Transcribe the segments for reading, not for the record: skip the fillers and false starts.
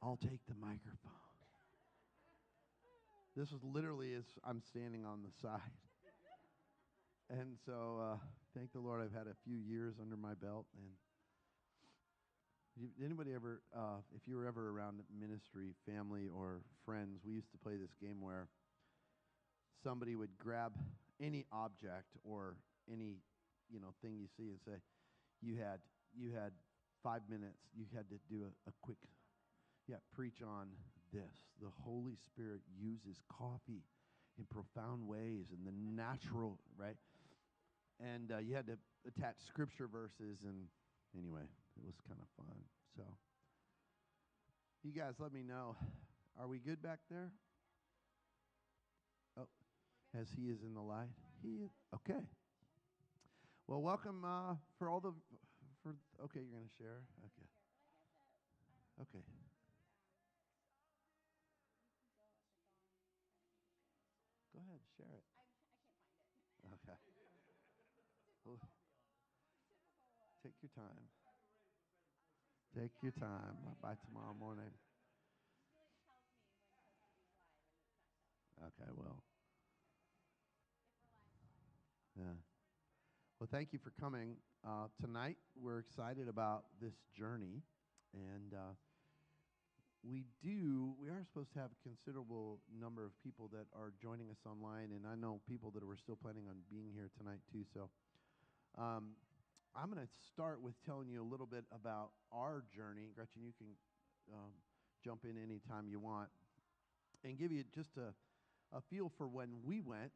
I'll take the microphone. This was literally as I'm standing on the side. And so, thank the Lord, I've had a few years under my belt. And anybody ever, if you were ever around ministry, family, or friends, we used to play this game where somebody would grab any object or any, thing you see and say, you had 5 minutes. You had to do a quick, preach on this. The Holy Spirit uses coffee in profound ways and the natural, right? And you had to attach scripture verses, and anyway, it was kind of fun. So, you guys let me know. Are we good back there? Oh, as he is in the light. Okay. Well, welcome okay, you're going to share? Okay. Okay. Go ahead, share it. I can't find it. Okay. Well, take your time. Take your time. By tomorrow morning. It tells me when it's supposed to be live, and it's not telling me. Okay, well. If we're live, Yeah. Well, thank you for coming. Tonight, we're excited about this journey. And we are supposed to have a considerable number of people that are joining us online. And I know people that were still planning on being here tonight, too. So I'm going to start with telling you a little bit about our journey. Gretchen, you can jump in anytime you want. And give you just a feel for when we went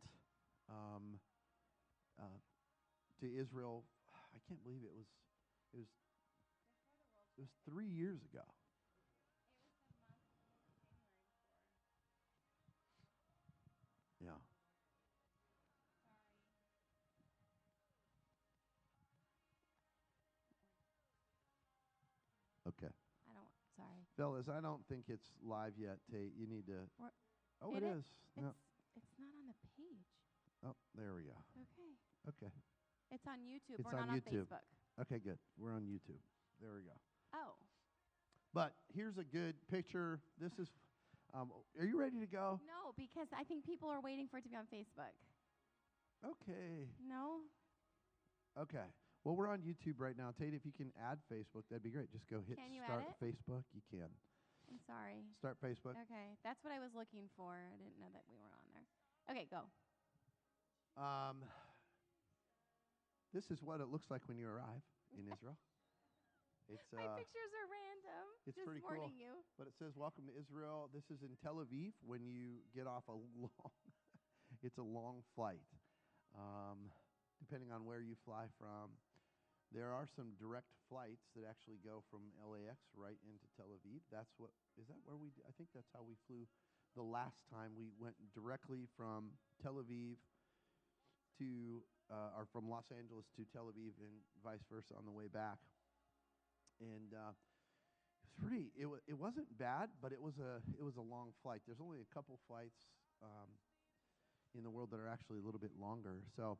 to Israel. I can't believe it was 3 years ago. it was the month of January before. Yeah. Sorry. Okay. Sorry. Fellas, I don't think it's live yet, Tate. You need to... Oh, it is. No. It's not on the page. Oh, there we go. Okay. It's on YouTube. It's We're on not YouTube. on Facebook. Okay, good. We're on YouTube. There we go. Oh. But here's a good picture. This is... are you ready to go? No, because I think people are waiting for it to be on Facebook. Okay. No? Okay. Well, we're on YouTube right now. Tate, if you can add Facebook, that'd be great. Just go hit Can you Start add it? Facebook. You can. I'm sorry. Start Facebook. Okay. That's what I was looking for. I didn't know that we were on there. Okay, go. This is what it looks like when you arrive in Israel. It's My pictures are random. It's Just pretty warning cool. you. But it says, "Welcome to Israel." This is in Tel Aviv. When you get off a long, it's a long flight. Depending on where you fly from, there are some direct flights that actually go from LAX right into Tel Aviv. I think that's how we flew the last time. We went directly from Tel Aviv or from Los Angeles to Tel Aviv and vice versa on the way back. And it wasn't bad, but it was a long flight. There's only a couple flights in the world that are actually a little bit longer. So,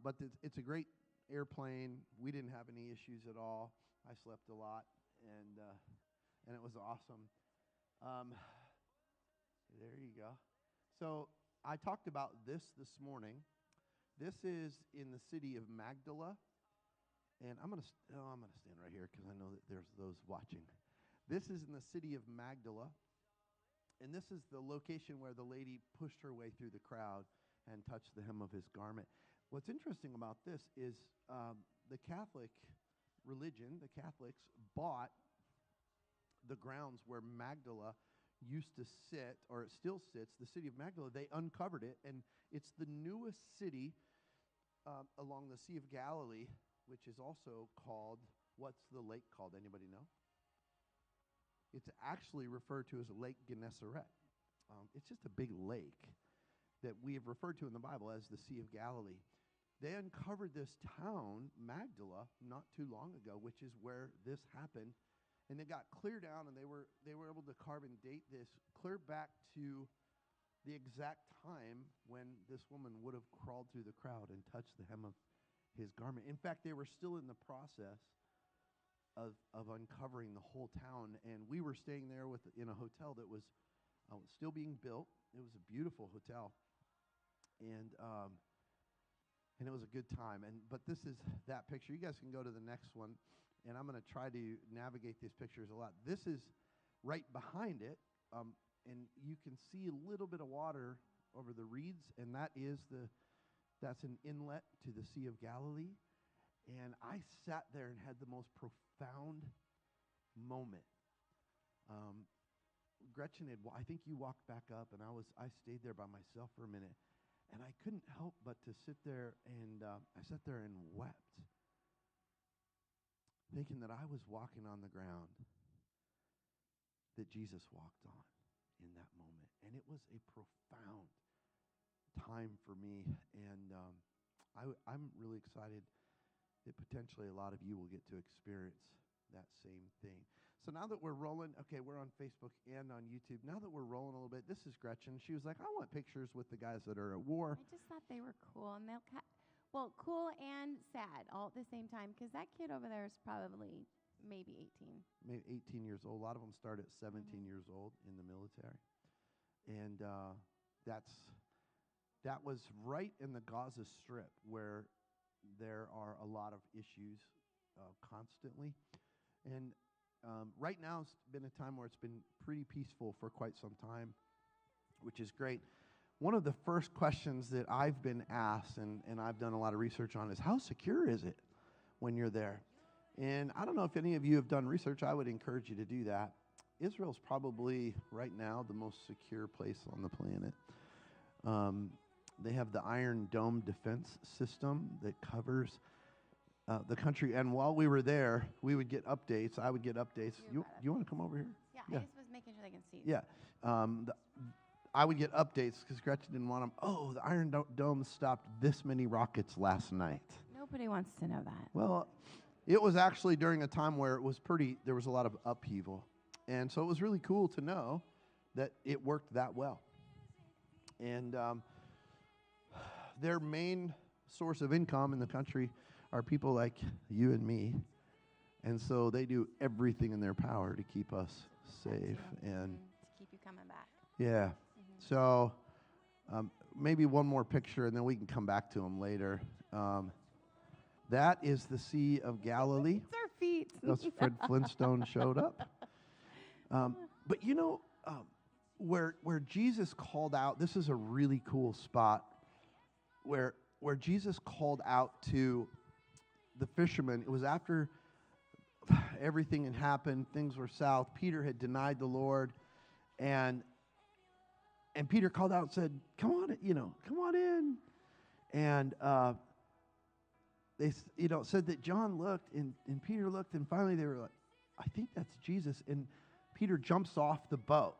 but it's a great airplane. We didn't have any issues at all. I slept a lot, and it was awesome. There you go. So I talked about this morning. This is in the city of Magdala, and I'm gonna stand right here because I know that there's those watching. This is in the city of Magdala, and this is the location where the lady pushed her way through the crowd and touched the hem of his garment. What's interesting about this is the Catholic religion, the Catholics bought the grounds where Magdala used to sit, or it still sits, the city of Magdala. They uncovered it, and it's the newest city along the Sea of Galilee, which is also called, what's the lake called? Anybody know? It's actually referred to as Lake Gennesaret. It's just a big lake that we have referred to in the Bible as the Sea of Galilee. They uncovered this town, Magdala, not too long ago, which is where this happened. And they got clear down, and they were able to carve and date this clear back to the exact time when this woman would have crawled through the crowd and touched the hem of his garment. In fact, they were still in the process of uncovering the whole town. And we were staying there in a hotel that was still being built. It was a beautiful hotel, and it was a good time. But this is that picture. You guys can go to the next one, and I'm going to try to navigate these pictures a lot. This is right behind it, and you can see a little bit of water over the reeds, and that's an inlet to the Sea of Galilee. And I sat there and had the most profound moment. Gretchen I think you walked back up, and I stayed there by myself for a minute, and I couldn't help but to sit there, and I sat there and wept, thinking that I was walking on the ground that Jesus walked on in that moment. And it was a profound time for me, and I'm really excited that potentially a lot of you will get to experience that same thing. So now that we're rolling, okay, we're on Facebook and on YouTube. Now that we're rolling a little bit, this is Gretchen. She was like, I want pictures with the guys that are at war. I just thought they were cool, and cool and sad all at the same time, because that kid over there is probably maybe 18. Maybe 18 years old. A lot of them start at 17 years old in the military. And that was right in the Gaza Strip, where there are a lot of issues constantly. And right now it's been a time where it's been pretty peaceful for quite some time, which is great. One of the first questions that I've been asked, and I've done a lot of research on, is how secure is it when you're there? And I don't know if any of you have done research. I would encourage you to do that. Israel's probably right now the most secure place on the planet. They have the Iron Dome defense system that covers the country. And while we were there, we would get updates. I would get updates. You want to come over here? Yeah, I just was making sure they can see. Yeah. I would get updates because Gretchen didn't want them. Oh, the Iron Dome stopped this many rockets last night. Nobody wants to know that. Well, it was actually during a time where there was a lot of upheaval. And so it was really cool to know that it worked that well. And their main source of income in the country are people like you and me. And so they do everything in their power to keep us safe. And to keep you coming back. Yeah. So maybe one more picture, and then we can come back to them later. That is the Sea of Galilee. It's our feet. That's Fred Flintstone showed up. But where Jesus called out, this is a really cool spot, where Jesus called out to the fishermen. It was after everything had happened, things were south. Peter had denied the Lord, and Peter called out and said, come on in. And they said that John looked and Peter looked, and finally they were like, I think that's Jesus. And Peter jumps off the boat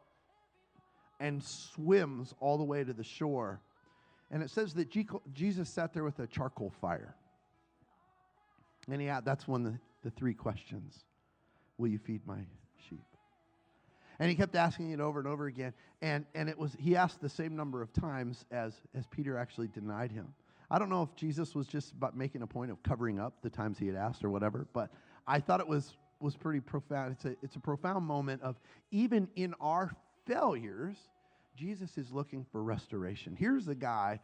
and swims all the way to the shore. And it says that Jesus sat there with a charcoal fire. And that's one of the three questions. Will you feed my sheep? And he kept asking it over and over again. And he asked the same number of times as Peter actually denied him. I don't know if Jesus was just about making a point of covering up the times he had asked or whatever, but I thought it was pretty profound. It's a profound moment of, even in our failures, Jesus is looking for restoration. Here's a guy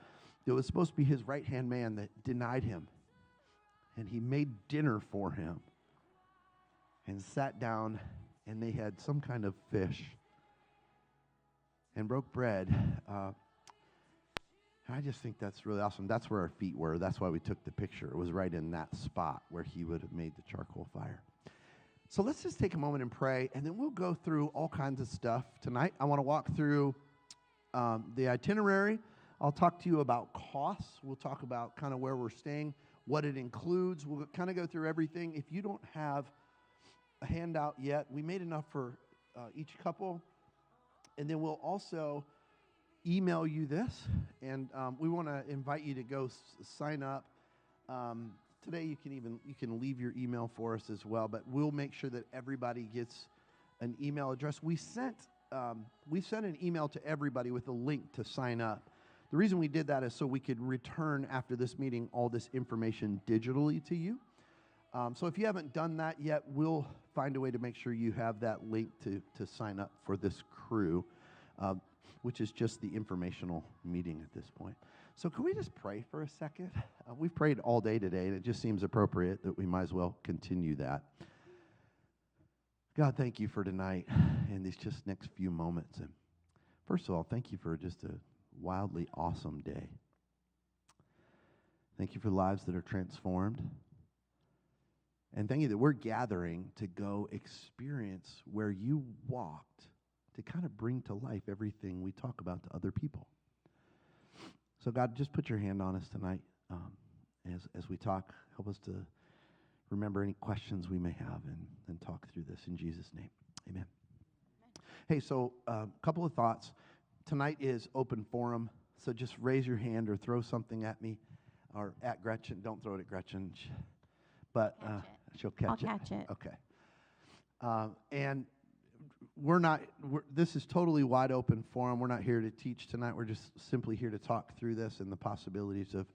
that was supposed to be his right-hand man that denied him. And he made dinner for him and sat down, and they had some kind of fish and broke bread. I just think that's really awesome. That's where our feet were. That's why we took the picture. It was right in that spot where he would have made the charcoal fire. So let's just take a moment and pray, and then we'll go through all kinds of stuff tonight. I want to walk through the itinerary. I'll talk to you about costs. We'll talk about kind of where we're staying, what it includes. We'll kind of go through everything. If you don't have a handout yet, we made enough for each couple. And then we'll also email you this. And we want to invite you to go sign up. Today you can leave your email for us as well, but we'll make sure that everybody gets an email address. We sent an email to everybody with a link to sign up. The reason we did that is so we could return after this meeting all this information digitally to you. So if you haven't done that yet, we'll find a way to make sure you have that link to sign up for this crew, which is just the informational meeting at this point. So can we just pray for a second? We've prayed all day today, and it just seems appropriate that we might as well continue that. God, thank you for tonight and these just next few moments. And first of all, thank you for just a wildly awesome day. Thank you for lives that are transformed. And thank you that we're gathering to go experience where you walked to kind of bring to life everything we talk about to other people. So God, just put your hand on us tonight as we talk. Help us to remember any questions we may have and talk through this in Jesus' name. Amen. Hey, so a couple of thoughts. Tonight is open forum, so just raise your hand or throw something at me or at Gretchen. Don't throw it at Gretchen, but she'll catch it. I'll catch it. Okay. And this is totally wide open forum. We're not here to teach tonight. We're just simply here to talk through this and the possibilities of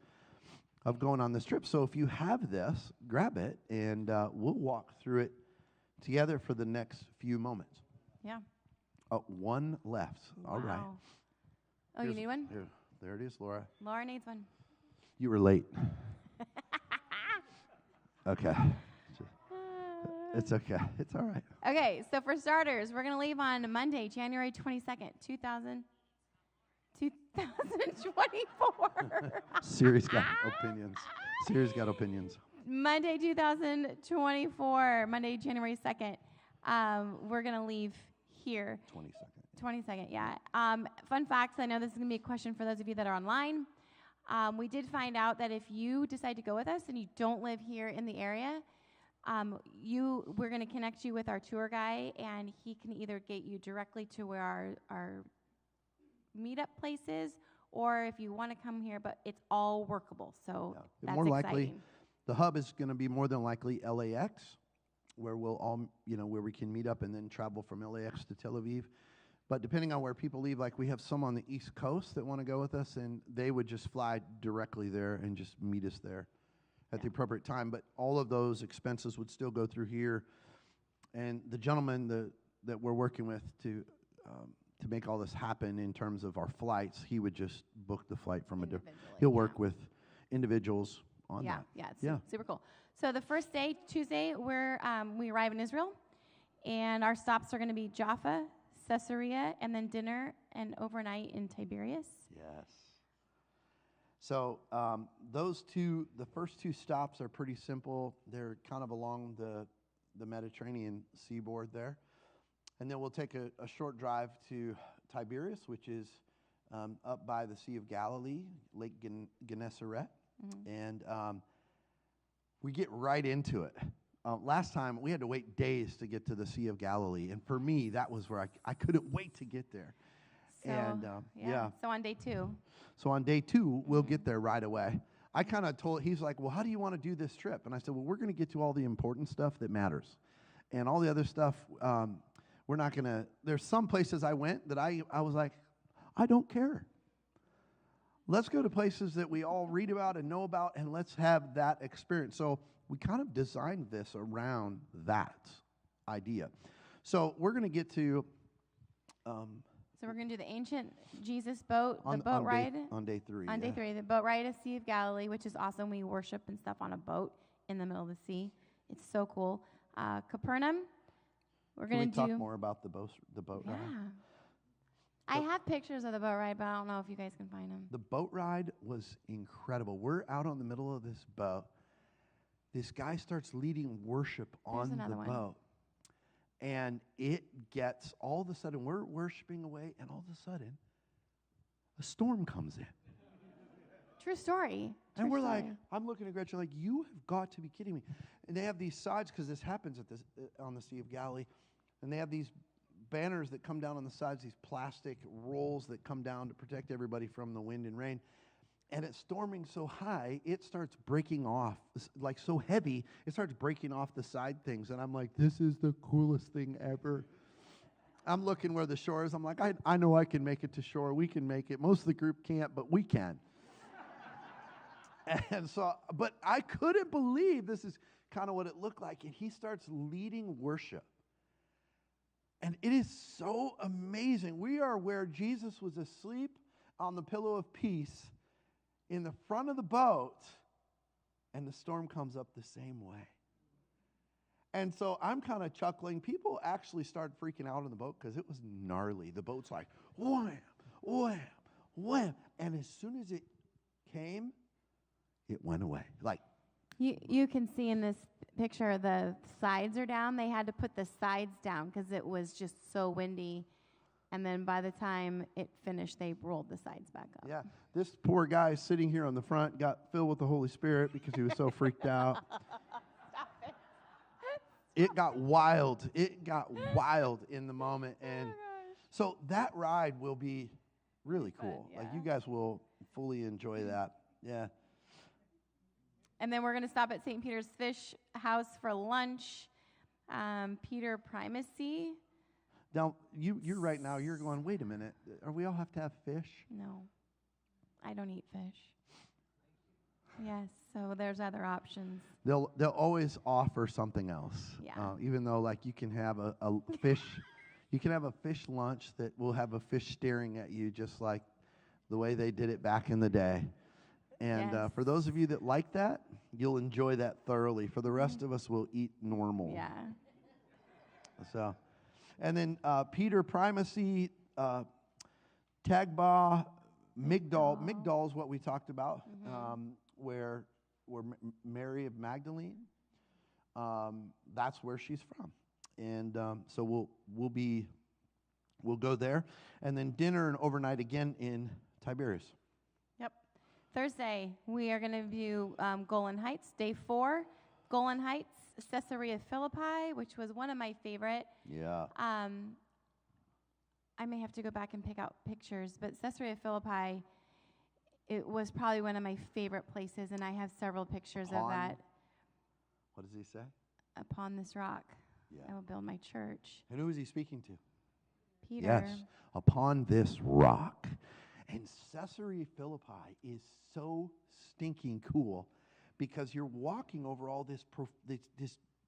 going on this trip. So if you have this, grab it, and we'll walk through it together for the next few moments. Yeah. Oh, one left. All right. Oh, you need one? There it is, Laura. Laura needs one. You were late. Okay. It's okay. It's all right. Okay, so for starters, we're going to leave on Monday, January 22nd, 2024. Siri's got opinions. Siri's got opinions. Monday, 2024, Monday, January 2nd. We're going to leave here. 22nd, yeah. Fun facts, I know this is going to be a question for those of you that are online. We did find out that if you decide to go with us and you don't live here in the area, we're going to connect you with our tour guy, and he can either get you directly to where our meetup place is, or if you want to come here, but it's all workable, so that's more exciting. Likely, the hub is going to be more than likely LAX, where we'll all, where we can meet up and then travel from LAX to Tel Aviv. But depending on where people leave, like we have some on the East Coast that want to go with us, and they would just fly directly there and just meet us there at the appropriate time. But all of those expenses would still go through here. And the gentleman that we're working with to make all this happen in terms of our flights, he would just book the flight from a different. He'll work with individuals on that. Yeah, it's super cool. So the first day, Tuesday, we arrive in Israel, and our stops are going to be Jaffa, Caesarea, and then dinner and overnight in Tiberias. Yes. So the first two stops are pretty simple. They're kind of along the Mediterranean seaboard there. And then we'll take a short drive to Tiberias, which is up by the Sea of Galilee, Lake Gennesaret. Mm-hmm. And we get right into it. Last time, we had to wait days to get to the Sea of Galilee. And for me, that was where I couldn't wait to get there. So on day 2. So on day 2, we'll get there right away. I kind of he's like, well, how do you want to do this trip? And I said, well, we're going to get to all the important stuff that matters. And all the other stuff, we're not going to, there's some places I went that I was like, I don't care. Let's go to places that we all read about and know about, and let's have that experience. So we kind of designed this around that idea. So we're going to get to... So we're going to do the ancient Jesus boat, boat ride. On day 3. On day 3, the boat ride to Sea of Galilee, which is awesome. We worship and stuff on a boat in the middle of the sea. It's so cool. Capernaum, we're going to talk more about the boat ride? I have pictures of the boat ride, but I don't know if you guys can find them. The boat ride was incredible. We're out on the middle of this boat. This guy starts leading worship on the boat. And it gets, all of a sudden, we're worshiping away, and all of a sudden, a storm comes in. True story. And we're like, I'm looking at Gretchen like, you have got to be kidding me. And they have these sides, because this happens on the Sea of Galilee, and they have these banners that come down on the sides, these plastic rolls that come down to protect everybody from the wind and rain. And it's storming so high, it starts breaking off, like so heavy, it starts breaking off the side things. And I'm like, this is the coolest thing ever. I'm looking where the shore is. I'm like, I know I can make it to shore. We can make it. Most of the group can't, but we can. And so, but I couldn't believe this is kind of what it looked like, and he starts leading worship. And it is so amazing. We are where Jesus was asleep on the pillow of peace in the front of the boat, and the storm comes up the same way. And so I'm kind of chuckling. People actually started freaking out on the boat because it was gnarly. The boat's like, wham, wham, wham. And as soon as it came, it went away. Like, You can see in this picture the sides are down. They had to put the sides down because it was just so windy. And then by the time it finished, they rolled the sides back up. yeah, this poor guy sitting here on the front got filled with the Holy Spirit because he was so freaked out. Stop it. It got wild. It got wild in the moment. And so that ride will be really cool. Fun, Like, yeah. you guys will fully enjoy that. Yeah. And then we're going to stop at St. Peter's Fish House for lunch. Peter Primacy. Now, you're right now, you're going, wait a minute. Are we all have to have fish? No, I don't eat fish. Yes, so there's other options. They'll always offer something else. Yeah. Even though, like, you can have a fish, you can have a fish lunch that will have a fish staring at you just like the way they did it back in the day. And Yes. for those of you that like that, you'll enjoy that thoroughly. For the rest of us, we'll eat normal. Yeah. So, and then Peter Primacy, Tagba, Migdal. Migdal is what we talked about, where Mary of Magdalene. That's where she's from, and so we'll go there, and then dinner and overnight again in Tiberias. Yep. Thursday, we are going to view Golan Heights. Day 4, Golan Heights, Caesarea Philippi, which was one of my favorite. Yeah. I may have to go back and pick out pictures, but Caesarea Philippi, it was probably one of my favorite places, and I have several pictures of that. What does he say? Upon this rock, Yeah. I will build my church. And who is he speaking to? Peter. Yes, upon this rock. And Caesarea Philippi is so stinking cool because you're walking over all this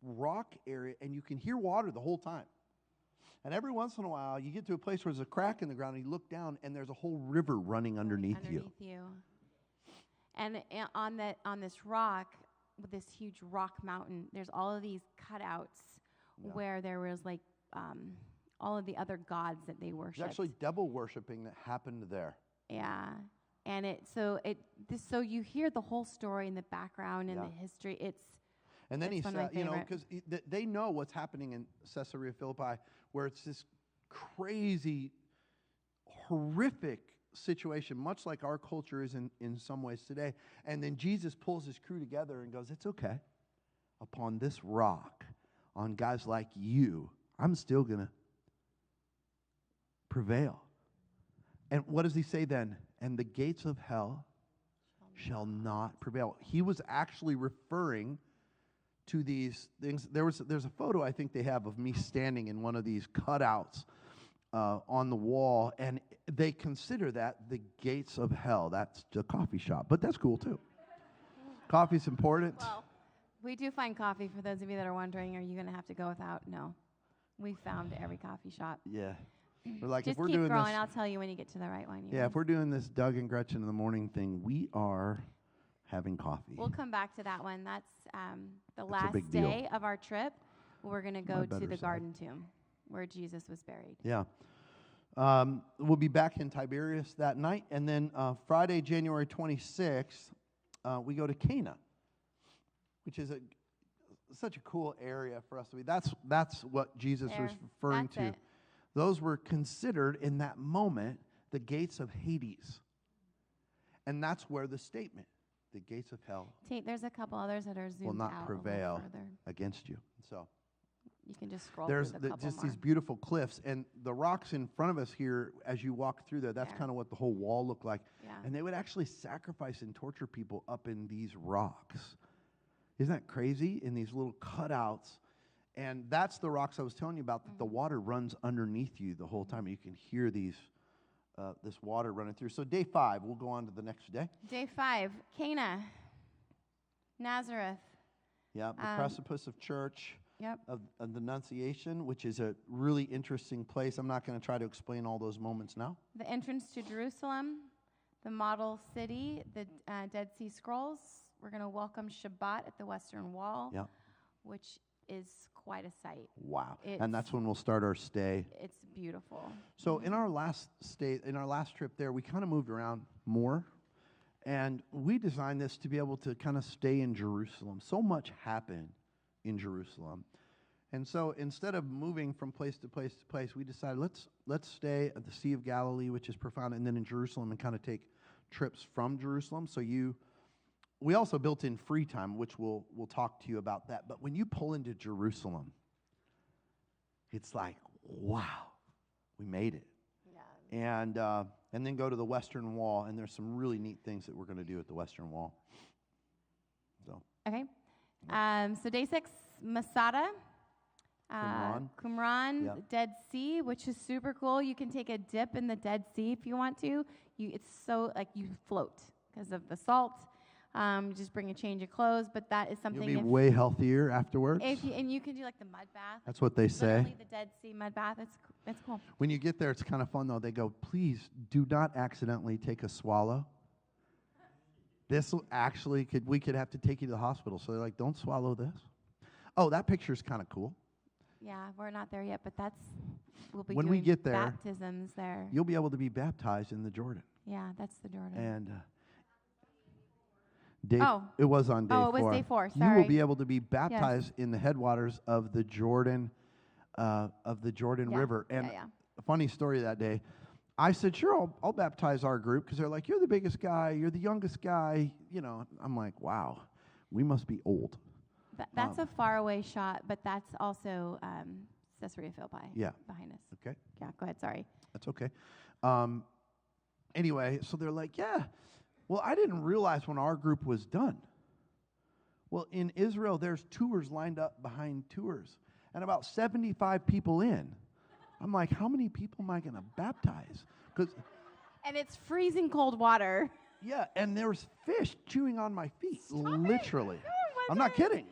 rock area, and you can hear water the whole time. And every once in a while, you get to a place where there's a crack in the ground, and you look down, and there's a whole river running underneath you. And on this rock, with this huge rock mountain, there's all of these cutouts where there was like all of the other gods that they worshipped. There's actually devil worshiping that happened there. Yeah, and so you hear the whole story in the background and the history. And then he one of my said, you know, favorite. because they know what's happening in Caesarea Philippi, where it's this crazy, horrific situation, much like our culture is in some ways today. And then Jesus pulls his crew together and goes, it's okay. Upon this rock, on guys like you, I'm still going to prevail. And what does he say then? And the gates of hell shall not prevail. He was actually referring to these things. There's a photo I think they have of me standing in one of these cutouts on the wall, and they consider that the gates of hell. That's a coffee shop, but that's cool too. Coffee's important. Well, we do find coffee for those of you that are wondering, are you going to have to go without? No. We found every coffee shop. Yeah. We're like, Just if we're keep doing scrolling. this, I'll tell you when you get to the right one. yeah, if we're doing this Doug and Gretchen in the morning thing, we are having coffee. We'll come back to that one. That's the That's a last big deal. day of our trip. We're going to go to better the side. Garden Tomb where Jesus was buried. Yeah. We'll be back in Tiberias that night. And then Friday, January 26th, we go to Cana, which is such a cool area for us to be. That's what Jesus was referring to. It. Those were considered in that moment the gates of Hades. And that's where the statement, the gates of hell There's a couple others that are zoomed will not out prevail a little further. against you. So You can just scroll there's through the couple just more. these beautiful cliffs, and the rocks in front of us here, as you walk through there, that's Yeah. kind of what the whole wall looked like. Yeah. And they would actually sacrifice and torture people up in these rocks. Isn't that crazy? In these little cutouts. And that's the rocks I was telling you about, that the water runs underneath you the whole time. You can hear this water running through. So day 5, we'll go on to the next day. Day 5, Cana, Nazareth. Yeah, the Precipice of Church. Yep. Of the Annunciation, which is a really interesting place. I'm not going to try to explain all those moments now. The entrance to Jerusalem, the model city, the Dead Sea Scrolls. We're going to welcome Shabbat at the Western Wall, which is quite a sight. Wow. And that's when we'll start our stay. It's beautiful. So in our last trip there, we kind of moved around more. And we designed this to be able to kind of stay in Jerusalem. So much happened in Jerusalem. And so instead of moving from place to place to place, we decided let's stay at the Sea of Galilee, which is profound, and then in Jerusalem and kind of take trips from Jerusalem. So we also built in free time, which we'll talk to you about that. But when you pull into Jerusalem, it's like, wow, we made it. Yeah. And then go to the Western Wall, and there's some really neat things that we're going to do at the Western Wall. So. Okay. So day 6, Masada, Qumran, Dead Sea, which is super cool. You can take a dip in the Dead Sea if you want to. It's so, like, you float because of the salt. Just bring a change of clothes, but that is something. You'll be way healthier afterwards. And you can do, like, the mud bath. That's what they say. Literally the Dead Sea mud bath. It's cool. When you get there, it's kind of fun, though. They go, please do not accidentally take a swallow. This will actually, we could have to take you to the hospital. So they're like, don't swallow this. Oh, that picture's kind of cool. Yeah, we're not there yet, but we'll be when doing we get there, baptisms there. You'll be able to be baptized in the Jordan. Yeah, that's the Jordan. And it was on day 4. Oh, it was day 4, sorry. You will be able to be baptized in the headwaters of the Jordan, River. And a funny story that day, I said, sure, I'll baptize our group, because they're like, you're the biggest guy, you're the youngest guy. You know, I'm like, wow, we must be old. That's a faraway shot, but that's also Caesarea Philippi behind us. Okay. Yeah, go ahead, sorry. That's okay. Anyway, so they're like, yeah. Well, I didn't realize when our group was done. Well, in Israel, there's tours lined up behind tours, and about 75 people in. I'm like, how many people am I going to baptize? And it's freezing cold water. Yeah, and there's fish chewing on my feet, literally. I'm not kidding.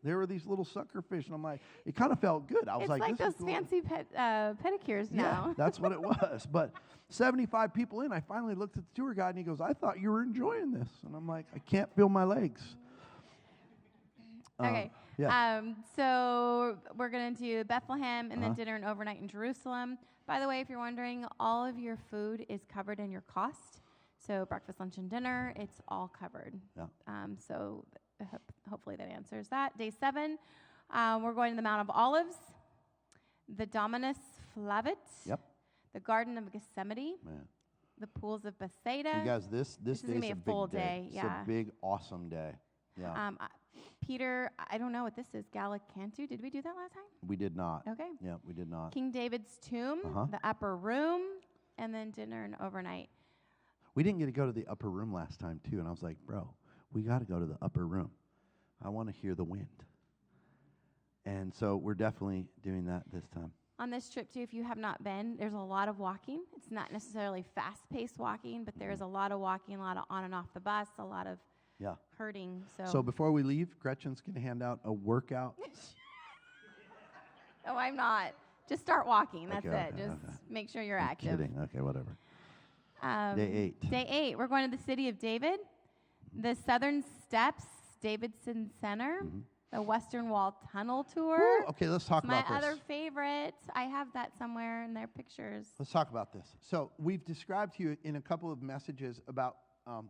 There were these little sucker fish, and I'm like, it kind of felt good. I was like this those is cool. fancy pedicures now. Yeah, that's what it was. But 75 people in, I finally looked at the tour guide, and he goes, I thought you were enjoying this. And I'm like, I can't feel my legs. Okay. So we're going to do Bethlehem and then dinner and overnight in Jerusalem. By the way, if you're wondering, all of your food is covered in your cost. So breakfast, lunch, and dinner, it's all covered. Yeah. So hopefully that answers that. Day 7, we're going to the Mount of Olives, the Dominus Flavit, the Garden of Gethsemane, the pools of Bethsaida. You guys, this day is going to be a full day. It's a big, awesome day. Yeah. Peter, I don't know what this is, Gallicantu. Did we do that last time? We did not. Okay. Yeah, we did not. King David's tomb, the upper room, and then dinner and overnight. We didn't get to go to the upper room last time, too, and I was like, bro, we got to go to the upper room. I want to hear the wind. And so we're definitely doing that this time. On this trip, too, if you have not been, there's a lot of walking. It's not necessarily fast-paced walking, but there is a lot of walking, a lot of on and off the bus, a lot of hurting. So before we leave, Gretchen's going to hand out a workout. No, I'm not. Just start walking. That's it. Just make sure you're active. Kidding. Okay, whatever. Day 8. Day 8. We're going to the city of David, the Southern Steps, Davidson Center, the Western Wall Tunnel Tour. Ooh, okay, let's talk about this. My other favorite. I have that somewhere in their pictures. Let's talk about this. So we've described to you in a couple of messages about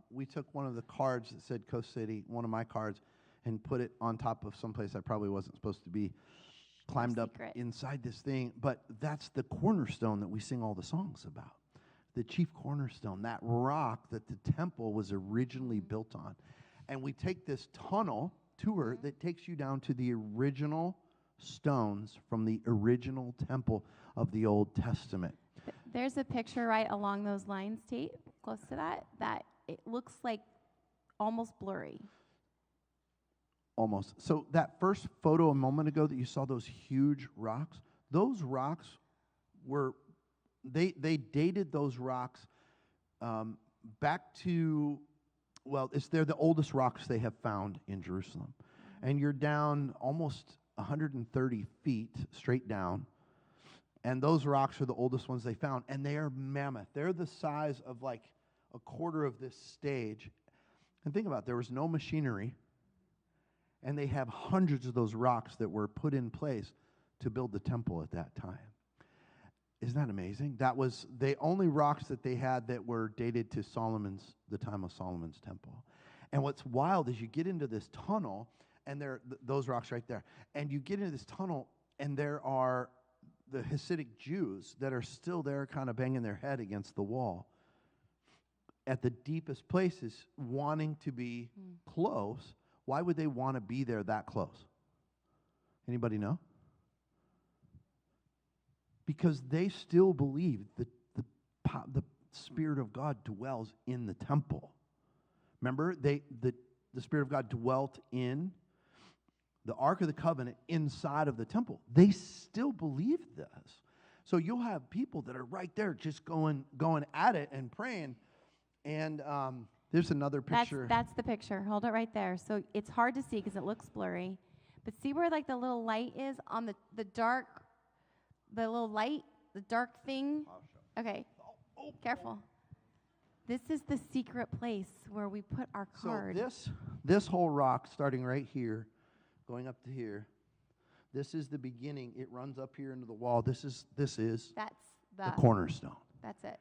we took one of the cards that said Coast City, one of my cards, and put it on top of someplace I probably wasn't supposed to be, climbed up inside this thing. But that's the cornerstone that we sing all the songs about. The chief cornerstone, that rock that the temple was originally built on. And we take this tunnel tour that takes you down to the original stones from the original temple of the Old Testament. There's a picture right along those lines, Tate, close to that it looks like almost blurry. Almost. So that first photo a moment ago that you saw, those huge rocks, those rocks were, they dated those rocks back to well, they're the oldest rocks they have found in Jerusalem. And you're down almost 130 feet straight down. And those rocks are the oldest ones they found. And they are mammoth. They're the size of like a quarter of this stage. And think about it, there was no machinery. And they have hundreds of those rocks that were put in place to build the temple at that time. Isn't that amazing? That was the only rocks that they had that were dated to the time of Solomon's temple. And what's wild is you get into this tunnel, and those rocks right there. And you get into this tunnel, and there are the Hasidic Jews that are still there kind of banging their head against the wall at the deepest places, wanting to be close. Why would they want to be there that close? Anybody know? Because they still believe that the Spirit of God dwells in the temple. Remember, the Spirit of God dwelt in the Ark of the Covenant inside of the temple. They still believe this. So you'll have people that are right there just going at it and praying. And there's another picture. That's the picture. Hold it right there. So it's hard to see because it looks blurry. But see where like the little light is on the dark, the little light, the dark thing? Okay. Careful. This is the secret place where we put our card. So this whole rock, starting right here, going up to here, this is the beginning. It runs up here into the wall. This is That's the cornerstone. That's it.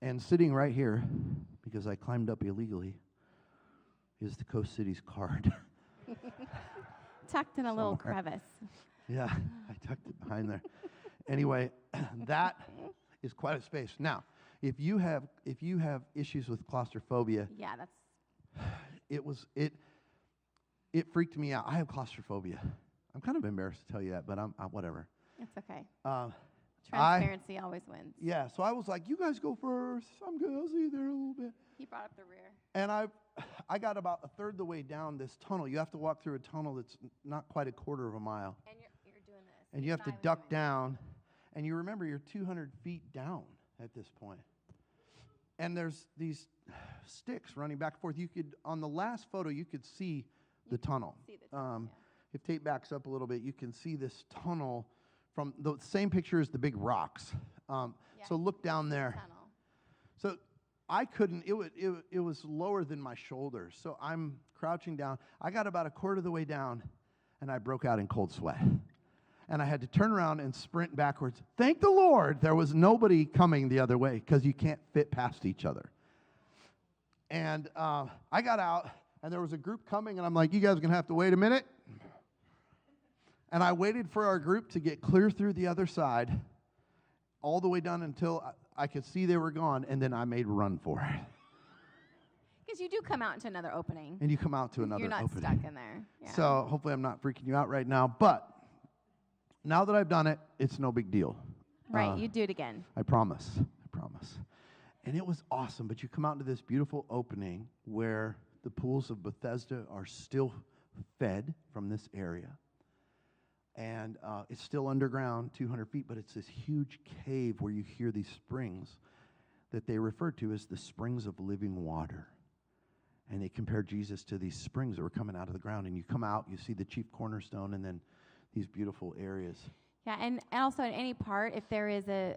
And sitting right here, because I climbed up illegally, is the Coast City's card. Tucked in a little crevice. Yeah, I tucked it behind there. Anyway, that is quite a space. Now, if you have issues with claustrophobia, yeah, it freaked me out. I have claustrophobia. I'm kind of embarrassed to tell you that, but I'm whatever. It's okay. Transparency always wins. Yeah, so I was like, you guys go first. I'm good. I'll see you there a little bit. He brought up the rear. And I got about a third of the way down this tunnel. You have to walk through a tunnel that's not quite a quarter of a mile. And you're doing this. And you have to duck down. And you remember you're 200 feet down at this point. And there's these sticks running back and forth. On the last photo, you could see the tunnel. If tape backs up a little bit, you can see this tunnel from the same picture as the big rocks. So look down there. So I couldn't, it was lower than my shoulders. So I'm crouching down. I got about a quarter of the way down, and I broke out in cold sweat. And I had to turn around and sprint backwards. Thank the Lord there was nobody coming the other way, because you can't fit past each other. And I got out, and there was a group coming, and I'm like, you guys are going to have to wait a minute. And I waited for our group to get clear through the other side, all the way down until I could see they were gone, and then I made a run for it. Because you do come out into another opening. And you come out to another opening. You're not stuck in there. Yeah. So hopefully I'm not freaking you out right now. But now that I've done it, it's no big deal. Right, you do it again. I promise. And it was awesome. But you come out into this beautiful opening where the pools of Bethesda are still fed from this area. And it's still underground, 200 feet, but it's this huge cave where you hear these springs that they refer to as the springs of living water. And they compare Jesus to these springs that were coming out of the ground. And you come out, you see the chief cornerstone, and then these beautiful areas. Yeah, and also in any part, if there is a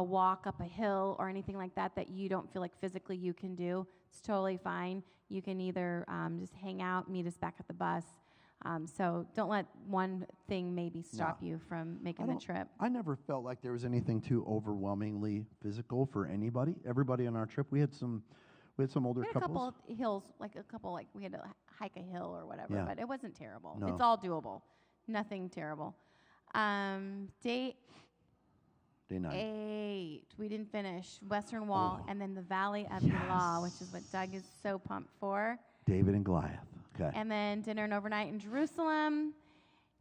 walk up a hill or anything like that you don't feel like physically you can do, it's totally fine. You can either just hang out, meet us back at the bus. So don't let one thing maybe stop you from making the trip. I never felt like there was anything too overwhelmingly physical for anybody. Everybody on our trip, we had some older couples. A couple hills, we had to hike a hill or whatever, but it wasn't terrible. No. It's all doable. Nothing terrible. Day 9. 8. We didn't finish. Western Wall, and then the Valley of Elah, which is what Doug is so pumped for. David and Goliath. Okay. And then dinner and overnight in Jerusalem.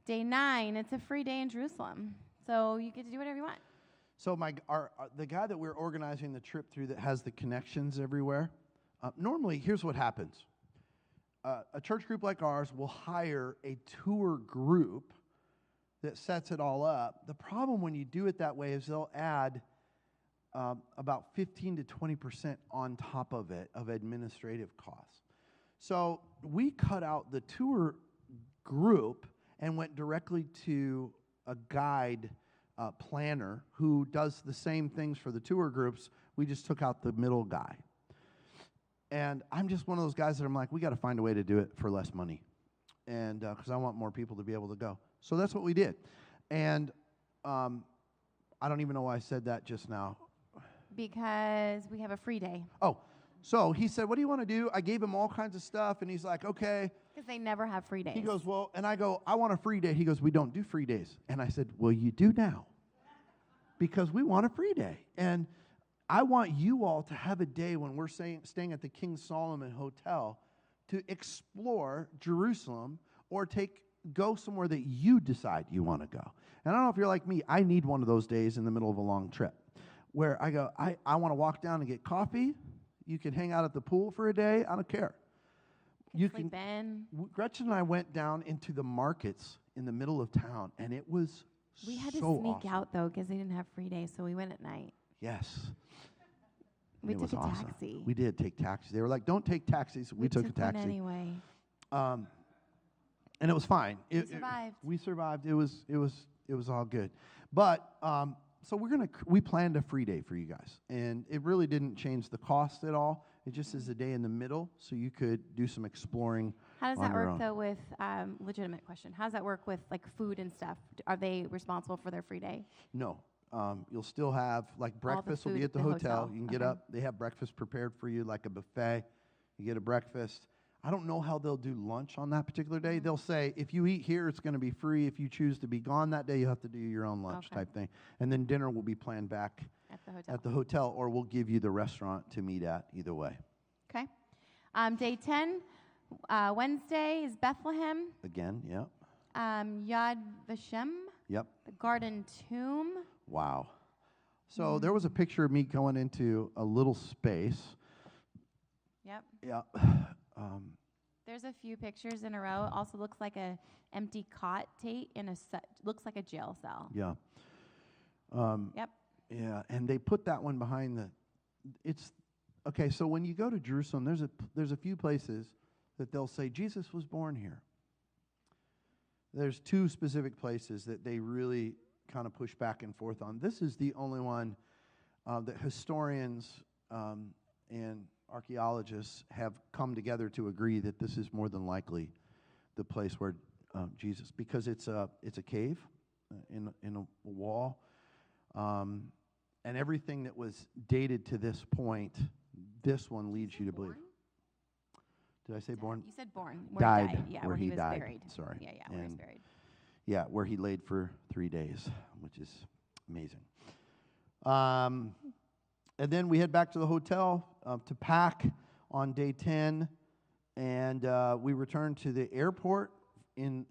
Day 9, it's a free day in Jerusalem. So you get to do whatever you want. So the guy that we're organizing the trip through that has the connections everywhere, normally here's what happens. A church group like ours will hire a tour group that sets it all up. The problem when you do it that way is they'll add about 15 to 20% on top of it of administrative costs. So we cut out the tour group and went directly to a guide planner who does the same things for the tour groups. We just took out the middle guy. And I'm just one of those guys that I'm like, we got to find a way to do it for less money. And because I want more people to be able to go. So that's what we did. And I don't even know why I said that just now. Because we have a free day. Oh, so he said, what do you want to do? I gave him all kinds of stuff, and he's like, okay. Because they never have free days. He goes, well, and I go, I want a free day. He goes, we don't do free days. And I said, well, you do now. Because we want a free day. And I want you all to have a day when we're staying at the King Solomon Hotel to explore Jerusalem or go somewhere that you decide you want to go. And I don't know if you're like me, I need one of those days in the middle of a long trip where I go, I want to walk down and get coffee. You can hang out at the pool for a day. I don't care. You sleep in. Gretchen and I went down into the markets in the middle of town, and it was We had so to sneak awesome. out, though, because they didn't have free days, so we went at night. Yes. We It took was a awesome. taxi. We did take taxis. They were like, don't take taxis. We took a one taxi. anyway. And it was fine. We survived. We survived. It was all good. But so we planned a free day for you guys, and it really didn't change the cost at all. It just is a day in the middle, so you could do some exploring. How does on that your work, own. though, with, legitimate question, how does that work with, like, food and stuff? Are they responsible for their free day? No. You'll still have, like, breakfast will food be at at the the hotel. hotel. You can get Okay. up. They have breakfast prepared for you, like a buffet. You get a breakfast. I don't know how they'll do lunch on that particular day. They'll say, if you eat here, it's going to be free. If you choose to be gone that day, you have to do your own lunch Okay. type thing. And then dinner will be planned back At the hotel. at the hotel, or we'll give you the restaurant to meet at, either way. Okay. Day 10, Wednesday is Bethlehem. Again, yep. Yad Vashem, Yep. the Garden Tomb. Wow. So there was a picture of me going into a little space. Yep. Yeah. There's a few pictures in a row. It also looks like a empty cot, Tate, in a looks like a jail cell. Yeah. Yep. Yeah, and they put that one behind it's, okay, so when you go to Jerusalem, there's a few places that they'll say, Jesus was born here. There's two specific places that they really kind of push back and forth on. This is the only one that historians and archaeologists have come together to agree that this is more than likely the place where Jesus, because it's a cave in a wall, and everything that was dated to this point, this one leads you to believe. Did I say born? You said born. Died. Yeah, where he was died. buried. Sorry. Yeah, where he's And buried. yeah, where he laid for 3 days, which is amazing. And then we head back to the hotel to pack on day 10, and we return to the airport in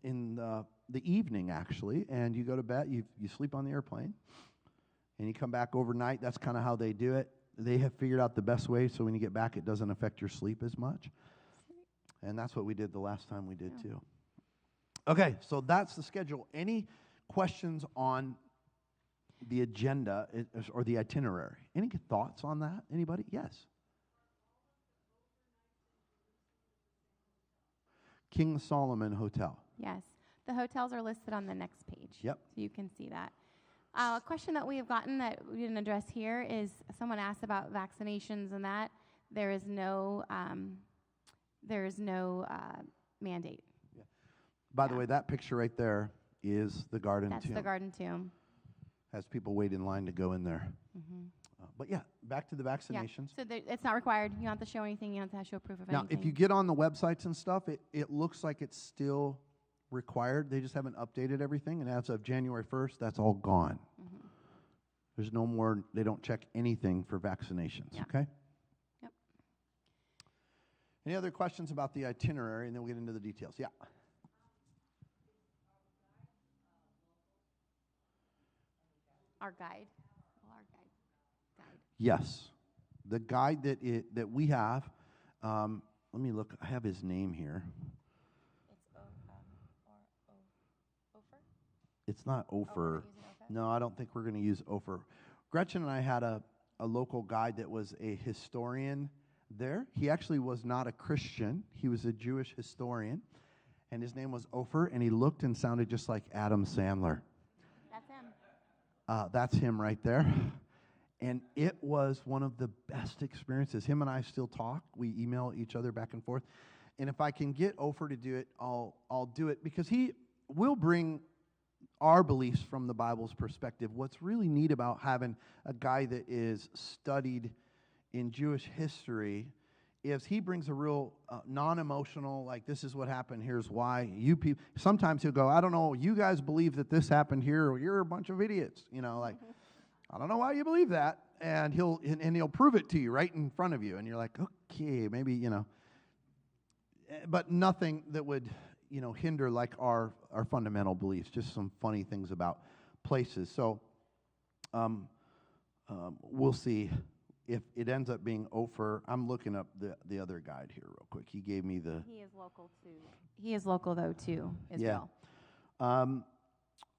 the evening, actually, and you go to bed, you sleep on the airplane, and you come back overnight. That's kind of how they do it. They have figured out the best way, so when you get back, it doesn't affect your sleep as much. And that's what we did the last time we did, too. Okay, so that's the schedule. Any questions on the agenda or the itinerary? Any thoughts on that? Anybody? Yes. King Solomon Hotel. Yes. The hotels are listed on the next page. Yep. So you can see that. A question that we have gotten that we didn't address here is someone asked about vaccinations and that. There is no mandate. Yeah. By the way, that picture right there is the Garden Tomb. That's the Garden Tomb. Has people wait in line to go in there. Mm-hmm. But yeah, back to the vaccinations. Yeah. So it's not required. You don't have to show anything. You don't have to show proof of Now, anything. if you get on the websites and stuff, it looks like it's still required. They just haven't updated everything, and as of January 1st, that's all gone. Mm-hmm. There's no more, they don't check anything for vaccinations, Yeah. okay? Yep. Any other questions about the itinerary, and then we'll get into the details? Yeah. Our guide. Guide. Yes. The guide that we have, let me look, I have his name here. It's It's not Ofer. No, I don't think we're going to use Ofer. Gretchen and I had a local guide that was a historian there. He actually was not a Christian. He was a Jewish historian, and his name was Ofer, and he looked and sounded just like Adam Sandler. That's him. That's him right there. And it was one of the best experiences. Him and I still talk. We email each other back and forth. And if I can get Ofer to do it, I'll do it, because he will bring our beliefs from the Bible's perspective. What's really neat about having a guy that is studied in Jewish history is he brings a real non-emotional, like, this is what happened, here's why. You people, sometimes he'll go, I don't know, you guys believe that this happened here, or you're a bunch of idiots, like, I don't know why you believe that, and he'll prove it to you right in front of you, and you're like, okay, maybe, but nothing that would, hinder like our fundamental beliefs, just some funny things about places. So we'll see if it ends up being Ofer. I'm looking up the other guide here real quick. He gave me the... He is local, too. He is local, though, too, Israel. Yeah.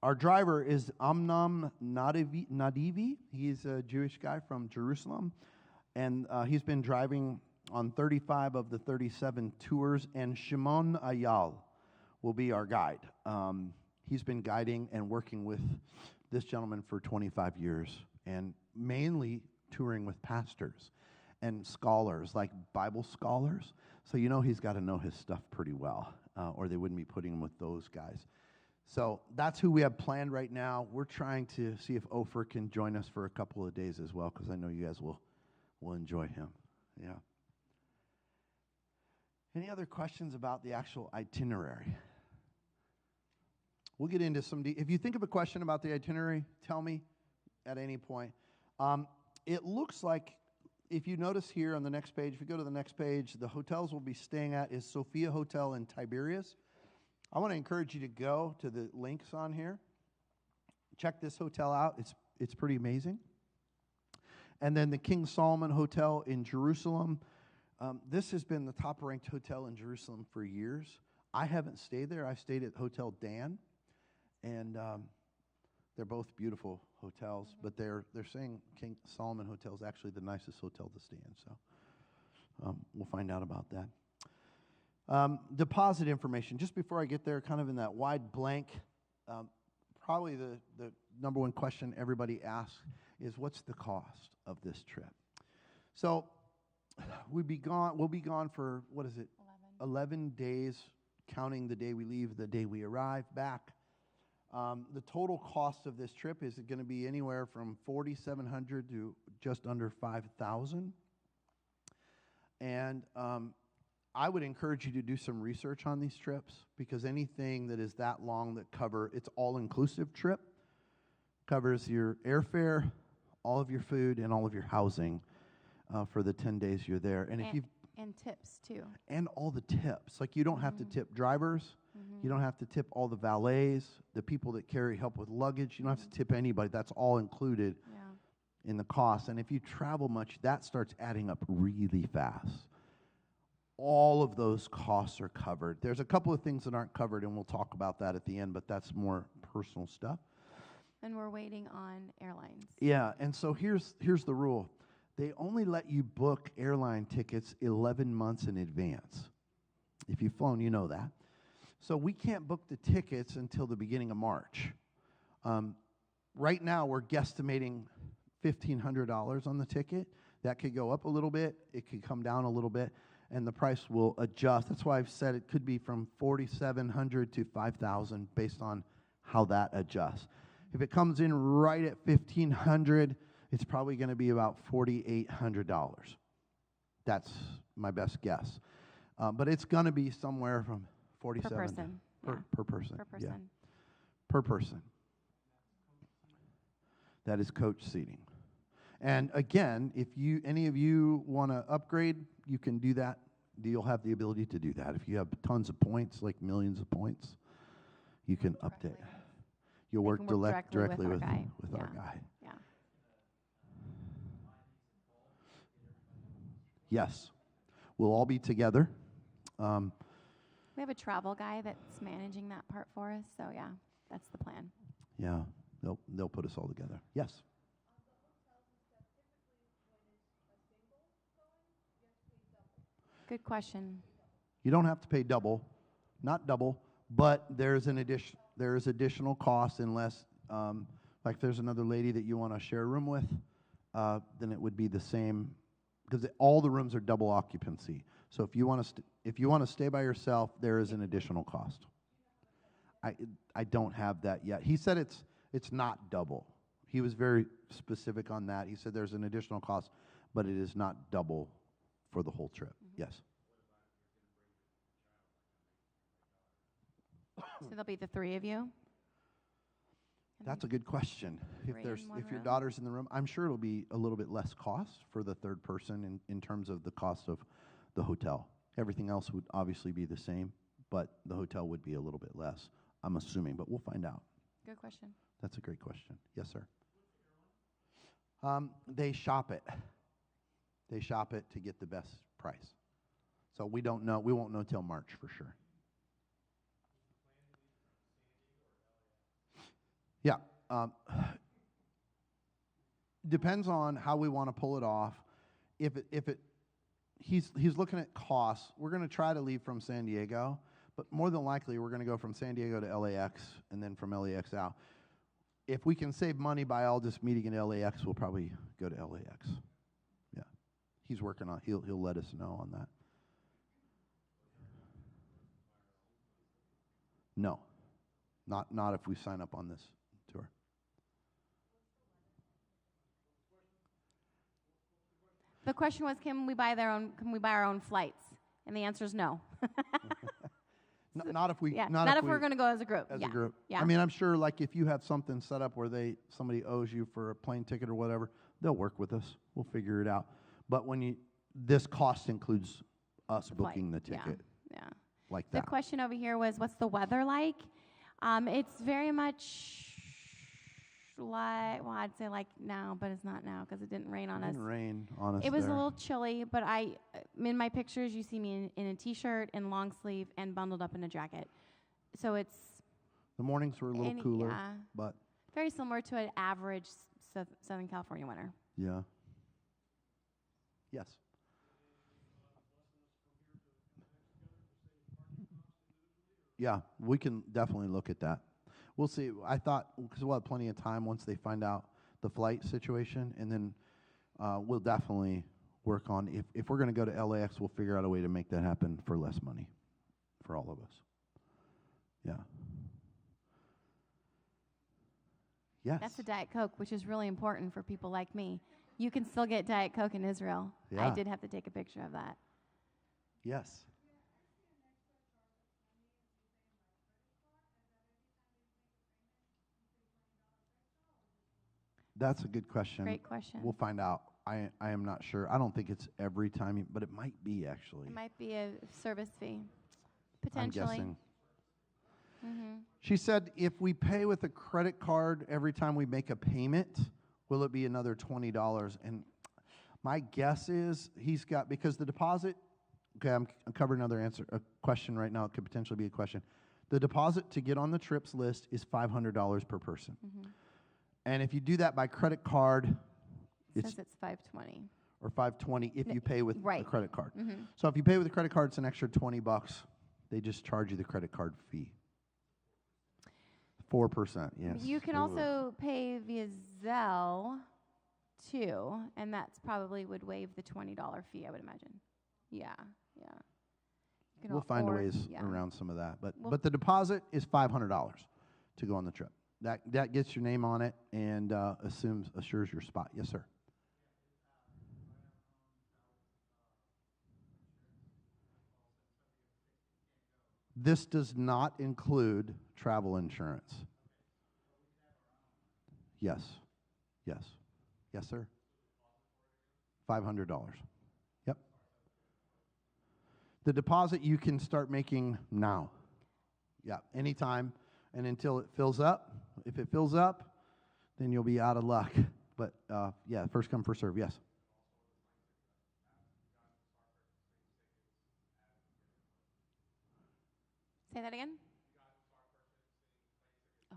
Our driver is Amnon Nadivi. He's a Jewish guy from Jerusalem, and he's been driving on 35 of the 37 tours, and Shimon Ayal will be our guide. He's been guiding and working with this gentleman for 25 years, and mainly touring with pastors and scholars, like Bible scholars. So he's got to know his stuff pretty well, or they wouldn't be putting him with those guys. So that's who we have planned right now. We're trying to see if Ofer can join us for a couple of days as well, because I know you guys will enjoy him. Yeah. Any other questions about the actual itinerary? We'll get into some... if you think of a question about the itinerary, tell me at any point. It looks like, if you notice here on the next page, if you go to the next page, the hotels we'll be staying at is Sophia Hotel in Tiberias. I want to encourage you to go to the links on here. Check this hotel out. It's pretty amazing. And then the King Solomon Hotel in Jerusalem. This has been the top-ranked hotel in Jerusalem for years. I haven't stayed there. I stayed at Hotel Dan, and they're both beautiful hotels. But they're saying King Solomon Hotel is actually the nicest hotel to stay in. So we'll find out about that. Deposit information. Just before I get there, kind of in that wide blank, probably the number one question everybody asks is, what's the cost of this trip? So we'll be gone for, 11 days, counting the day we leave, the day we arrive back. The total cost of this trip is going to be anywhere from $4,700 to just under $5,000. And I would encourage you to do some research on these trips, because anything that is that long that it's all-inclusive trip, covers your airfare, all of your food, and all of your housing for the 10 days you're there. And tips, too. And all the tips. Like, you don't have to tip drivers. You don't have to tip all the valets, the people that help with luggage. You don't have to tip anybody. That's all included in the cost. And if you travel much, that starts adding up really fast. All of those costs are covered. There's a couple of things that aren't covered, and we'll talk about that at the end, but that's more personal stuff. And we're waiting on airlines. Yeah, and so here's the rule. They only let you book airline tickets 11 months in advance. If you've flown, you know that. So we can't book the tickets until the beginning of March. Right now, we're guesstimating $1,500 on the ticket. That could go up a little bit. It could come down a little bit, and the price will adjust. That's why I've said it could be from $4,700 to $5,000 based on how that adjusts. If it comes in right at $1,500, it's probably going to be about $4,800. That's my best guess. But it's going to be somewhere from 47 per person. Per person. Per person. Yeah. Per person. That is coach seating. And again, if any of you want to upgrade, you can do that. You'll have the ability to do that. If you have tons of points, like millions of points, you can update. You'll work directly with our guy. Yeah. Yes. We'll all be together. We have a travel guy that's managing that part for us, so yeah, that's the plan. Yeah, they'll put us all together. Yes. Good question. You don't have to pay double, not double, but there is additional cost unless, like if there's another lady that you want to share a room with, then it would be the same, because all the rooms are double occupancy. So if you want to stay by yourself, there is an additional cost. I don't have that yet. He said it's not double. He was very specific on that. He said there's an additional cost, but it is not double for the whole trip. Yes. So there'll be the 3 of you? That's a good question. If Three there's in one if your room? daughter's in the room, I'm sure it'll be a little bit less cost for the third person in terms of the cost of the hotel. Everything else would obviously be the same, but the hotel would be a little bit less, I'm assuming, but we'll find out. Good question. That's a great question. Yes, sir. They shop it. They shop it to get the best price. So we don't know. We won't know till March for sure. Yeah. Depends on how we want to pull it off. He's looking at costs. We're going to try to leave from San Diego, but more than likely we're going to go from San Diego to LAX and then from LAX out. If we can save money by all just meeting in LAX, we'll probably go to LAX. Yeah. He's working on he'll let us know on that. No. Not if we sign up on this tour. The question was, can we buy our own flights? And the answer is no. Not if we. Yeah, not if we're going to go as a group. As yeah. a group. Yeah. I mean, I'm sure like if you have something set up where somebody owes you for a plane ticket or whatever, they'll work with us. We'll figure it out. But this cost includes us booking the ticket. Yeah. Like The that. question over here was, what's the weather like? It's very much like, well, I'd say like now, but it's not now because it didn't rain on us. It didn't rain on us. It was there. a little chilly, but in my pictures, you see me in a t-shirt and long sleeve and bundled up in a jacket. So it's The mornings were a little cooler, yeah, but very similar to an average Southern California winter. yeah. Yes. Yeah, we can definitely look at that. We'll see. I thought, because we'll have plenty of time once they find out the flight situation, and then we'll definitely work on, if we're going to go to LAX, we'll figure out a way to make that happen for less money for all of us. Yeah. Yes. That's a Diet Coke, which is really important for people like me. You can still get Diet Coke in Israel. Yeah. I did have to take a picture of that. Yes. That's a good question. Great question. We'll find out. I am not sure. I don't think it's every time, but it might be actually. It might be a service fee, potentially. I'm guessing. Mm-hmm. She said if we pay with a credit card every time we make a payment, will it be another $20? And my guess is because the deposit, okay, I'm covering a question right now. It could potentially be a question. The deposit to get on the trips list is $500 per person. Mm-hmm. And if you do that by credit card, It says it's $520. or $520 if you pay with right. a credit card. Mm-hmm. So if you pay with a credit card, it's an extra $20. They just charge you the credit card fee. 4%, yes. You can also pay via Zelle, too, and that's probably would waive the $20 fee, I would imagine. Yeah. You can We'll find ways around some of that. But the deposit is $500 to go on the trip. That gets your name on it and assures your spot. Yes, sir. This does not include travel insurance. Yes, sir. $500. Yep. The deposit you can start making now. Yeah, anytime and until it fills up. If it fills up, then you'll be out of luck. But yeah, first come, first serve. Yes. Say that again? Oh.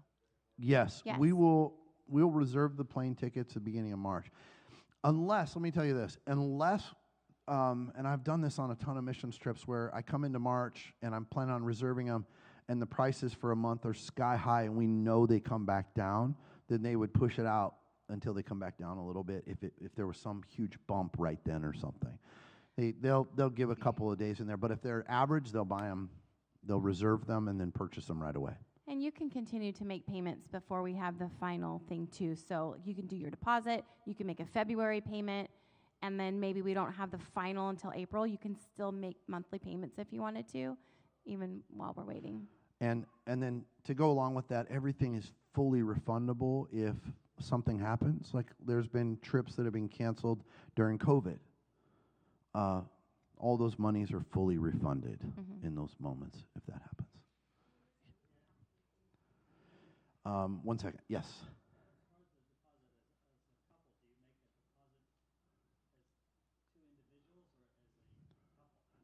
Yes. Yes. We'll reserve the plane tickets at the beginning of March. Unless, let me tell you this, unless and I've done this on a ton of missions trips where I come into March and I'm planning on reserving them, and the prices for a month are sky high, and we know they come back down, then they would push it out until they come back down a little bit if there was some huge bump right then or something. They'll give a couple of days in there, but if they're average, they'll buy them, they'll reserve them, and then purchase them right away. And you can continue to make payments before we have the final thing too. So you can do your deposit, you can make a February payment, and then maybe we don't have the final until April. You can still make monthly payments if you wanted to, even while we're waiting. And then to go along with that, everything is fully refundable if something happens. Like there's been trips that have been canceled during COVID. All those monies are fully refunded in those moments if that happens. 1 second. Yes.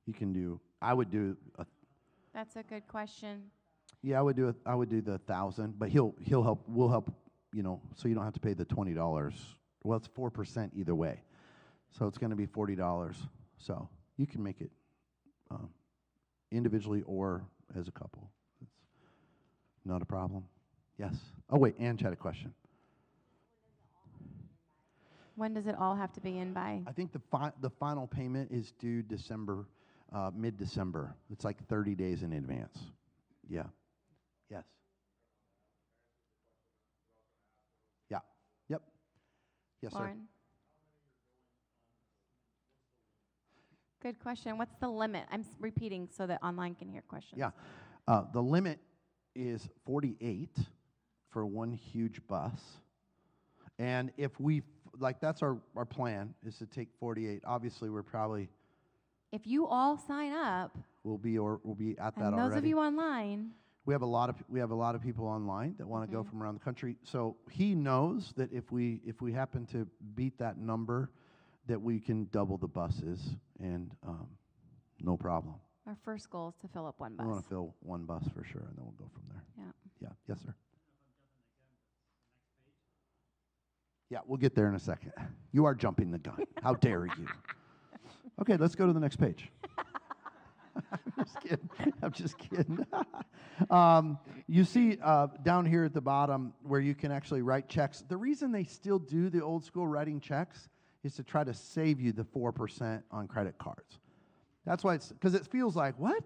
You can do. I would do. That's a good question. Yeah, I would do the 1,000, but he'll help. We'll help. You know, so you don't have to pay the $20. Well, it's 4% either way, so it's going to be $40. So you can make it individually or as a couple. It's not a problem. Yes. Oh wait, Ange had a question. When does it all have to be in by? I think the final payment is due December, mid-December. It's like 30 days in advance. Yeah. Yes. Yeah. Yep. Yes, Lauren? sir. Good question. What's the limit? I'm repeating so that online can hear questions. Yeah. The limit is 48 for one huge bus. And if that's our plan, is to take 48. Obviously, we're probably... If you all sign up... We'll be at that and already. Those of you online... We have a lot of people online that want to go from around the country. So he knows that if we happen to beat that number, that we can double the buses, and no problem. Our first goal is to fill up one bus. We want to fill one bus for sure, and then we'll go from there. Yeah. Yeah. Yes, sir. Yeah, we'll get there in a second. You are jumping the gun. How dare you? Okay, let's go to the next page. I'm just kidding. You see down here at the bottom where you can actually write checks. The reason they still do the old school writing checks is to try to save you the 4% on credit cards. That's why because it feels like, what?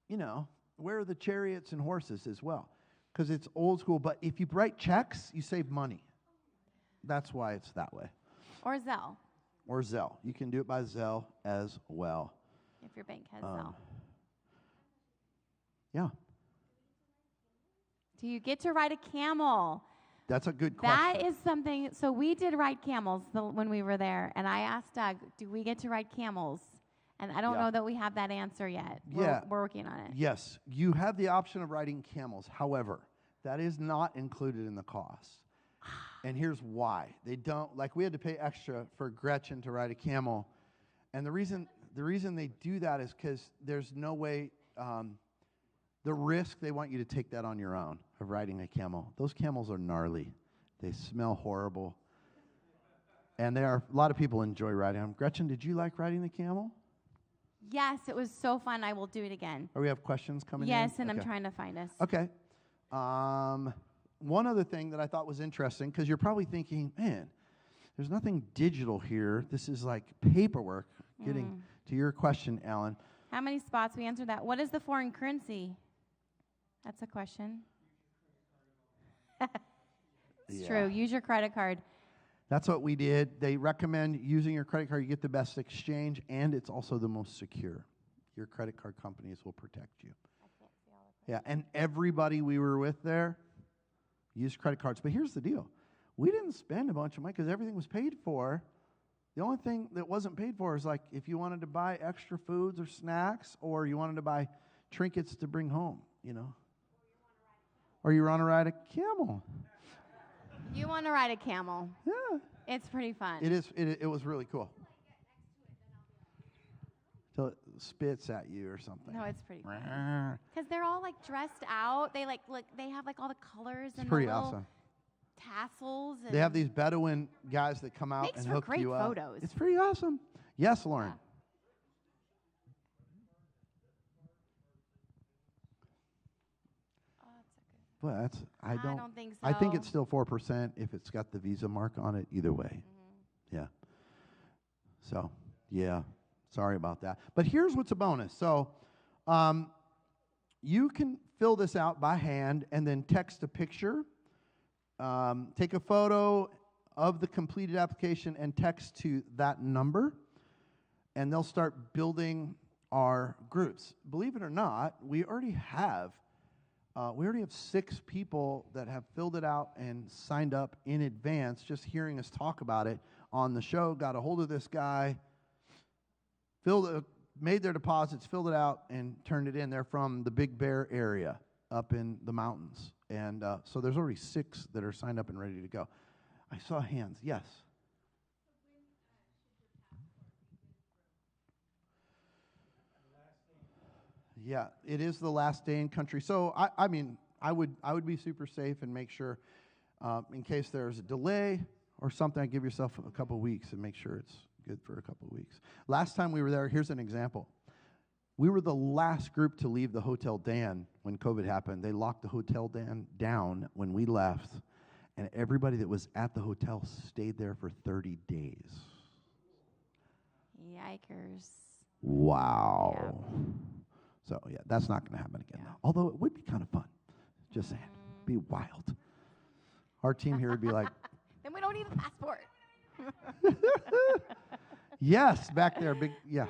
You know, where are the chariots and horses as well? Because it's old school. But if you write checks, you save money. That's why it's that way. Or Zelle. Or Zelle. You can do it by Zelle as well. If your bank has Zelle. Yeah. Do you get to ride a camel? That's a good question. That is something. So we did ride camels when we were there, and I asked Doug, do we get to ride camels? And I don't know that we have that answer yet. We're working on it. Yes. You have the option of riding camels. However, that is not included in the cost. And here's why. They don't, like we had to pay extra for Gretchen to ride a camel. And the reason they do that is because there's no way, the risk, they want you to take that on your own of riding a camel. Those camels are gnarly. They smell horrible. And a lot of people enjoy riding them. Gretchen, did you like riding the camel? Yes, it was so fun. I will do it again. Or we have questions coming in? Yes, and I'm trying to find us. Okay. One other thing that I thought was interesting, because you're probably thinking, man, there's nothing digital here. This is like paperwork. Getting to your question, Alan. How many spots? We answered that. What is the foreign currency? That's a question. It's true. Use your credit card. That's what we did. They recommend using your credit card. You get the best exchange, and it's also the most secure. Your credit card companies will protect you. I can't see all of it. Yeah, and everybody we were with there used credit cards. But here's the deal. We didn't spend a bunch of money because everything was paid for. The only thing that wasn't paid for is like if you wanted to buy extra foods or snacks, or you wanted to buy trinkets to bring home, you know. Or you want to ride a camel. You want to ride a camel. Yeah. It's pretty fun. It is. It was really cool. So it spits at you or something. No, it's pretty fun. Because they're all like dressed out. They they have like all the colors and pretty the little awesome. Tassels. And they have these Bedouin guys that come out and hook you up. Makes for great photos. It's pretty awesome. Yes, Lauren. Well, I don't think so. I think it's still 4% if it's got the Visa mark on it. Either way, yeah. So, yeah, sorry about that. But here's what's a bonus. So, you can fill this out by hand and then text a picture. Take a photo of the completed application and text to that number, and they'll start building our groups. Believe it or not, we already have 6 people that have filled it out and signed up in advance, just hearing us talk about it on the show. Got a hold of this guy, made their deposits, filled it out, and turned it in. They're from the Big Bear area up in the mountains. And so there's already 6 that are signed up and ready to go. I saw hands. Yes. Yeah, it is the last day in country. So I mean, I would be super safe and make sure, in case there's a delay or something, give yourself a couple of weeks and make sure it's good for a couple of weeks. Last time we were there, here's an example. We were the last group to leave the Hotel Dan when COVID happened. They locked the Hotel Dan down when we left, and everybody that was at the hotel stayed there for 30 days. Yikers. Wow. Yeah. So, yeah, that's not going to happen again. Yeah. Although it would be kind of fun. Just saying. Be wild. Our team here would be like... Then we don't need a passport. Yes, back there. Big, yeah.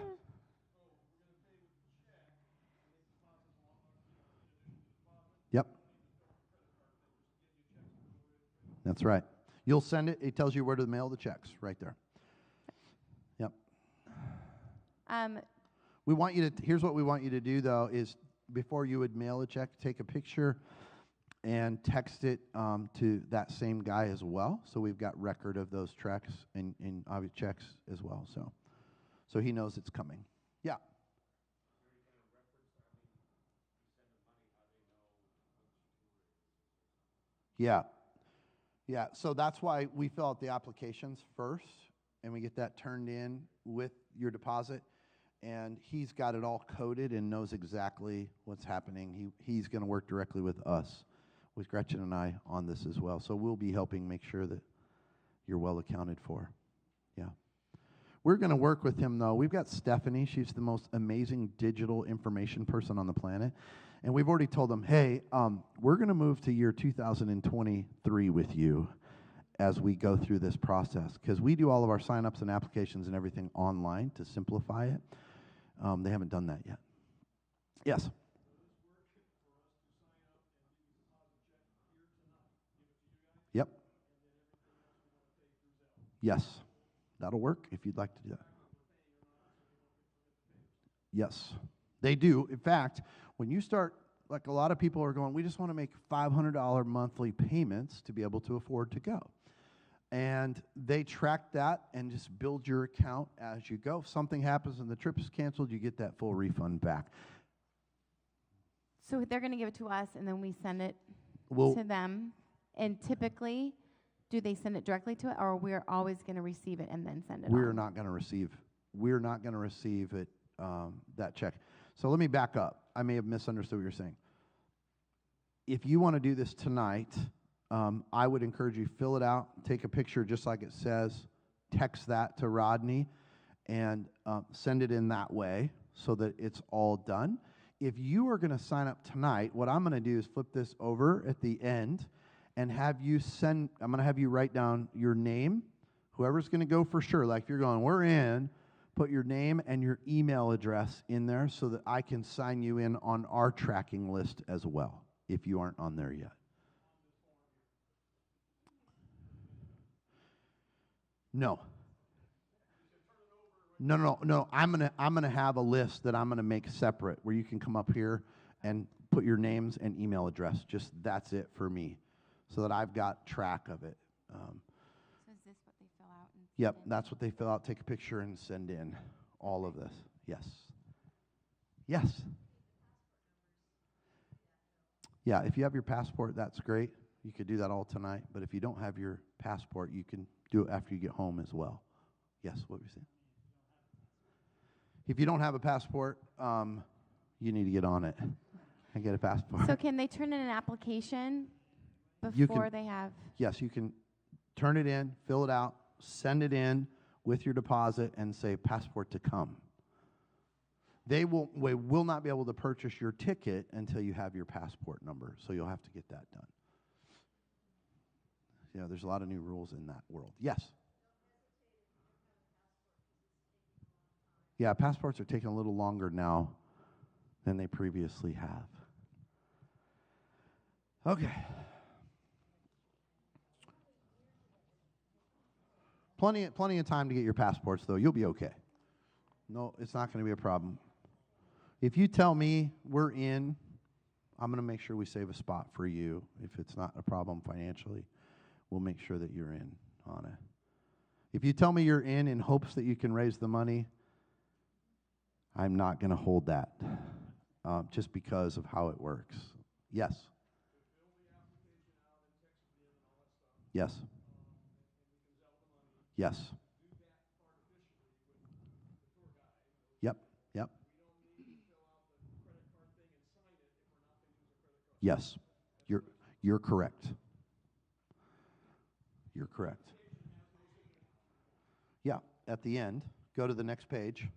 Yep. That's right. You'll send it. It tells you where to mail the checks right there. Yep. We want you to, here's what we want you to do, though, is before you would mail a check, take a picture and text it to that same guy as well. So we've got record of those checks and obvious checks as well. So he knows it's coming. Yeah. Yeah. Yeah. So that's why we fill out the applications first, and we get that turned in with your deposit. And he's got it all coded and knows exactly what's happening. He's going to work directly with us, with Gretchen and I, on this as well. So we'll be helping make sure that you're well accounted for. Yeah. We're going to work with him, though. We've got Stephanie. She's the most amazing digital information person on the planet. And we've already told them, hey, we're going to move to year 2023 with you as we go through this process, because we do all of our sign-ups and applications and everything online to simplify it. They haven't done that yet. Yes? Yep. Yes. That'll work if you'd like to do that. Yes. They do. In fact, when you start, like a lot of people are going, we just want to make $500 monthly payments to be able to afford to go. And they track that and just build your account as you go. If something happens and the trip is canceled, you get that full refund back. So they're going to give it to us, and then we send it to them. And typically, do they send it directly to it, or we're always going to receive it and then send it on? We're not going to receive it, that check. So let me back up. I may have misunderstood what you're saying. If you want to do this tonight, I would encourage you, fill it out, take a picture just like it says, text that to Rodney, and send it in that way so that it's all done. If you are going to sign up tonight, what I'm going to do is flip this over at the end and have you I'm going to have you write down your name, whoever's going to go for sure. Like if you're going, we're in, put your name and your email address in there so that I can sign you in on our tracking list as well, if you aren't on there yet. No. I'm gonna have a list that I'm gonna make separate where you can come up here and put your names and email address. Just that's it for me, so that I've got track of it. So is this what they fill out? Yep, that's what they fill out. Take a picture and send in all of this. Yes. Yes. Yeah, if you have your passport, that's great. You could do that all tonight. But if you don't have your passport, you can do it after you get home as well. Yes, what were you saying? If you don't have a passport, you need to get on it and get a passport. So can they turn in an application You before can- they have? Yes, you can turn it in, fill it out, send it in with your deposit, and say passport to come. We will not be able to purchase your ticket until you have your passport number, so you'll have to get that done. Yeah, there's a lot of new rules in that world. Yes? Yeah, passports are taking a little longer now than they previously have. Okay. Plenty of time to get your passports, though. You'll be okay. No, it's not going to be a problem. If you tell me we're in, I'm going to make sure we save a spot for you. If it's not a problem financially, we'll make sure that you're in on it. If you tell me you're in hopes that you can raise the money, I'm not going to hold that just because of how it works. Yes? Yes. Yes. Yep. Yep. Yes. You're correct. You're correct. Yeah, at the end, go to the next page.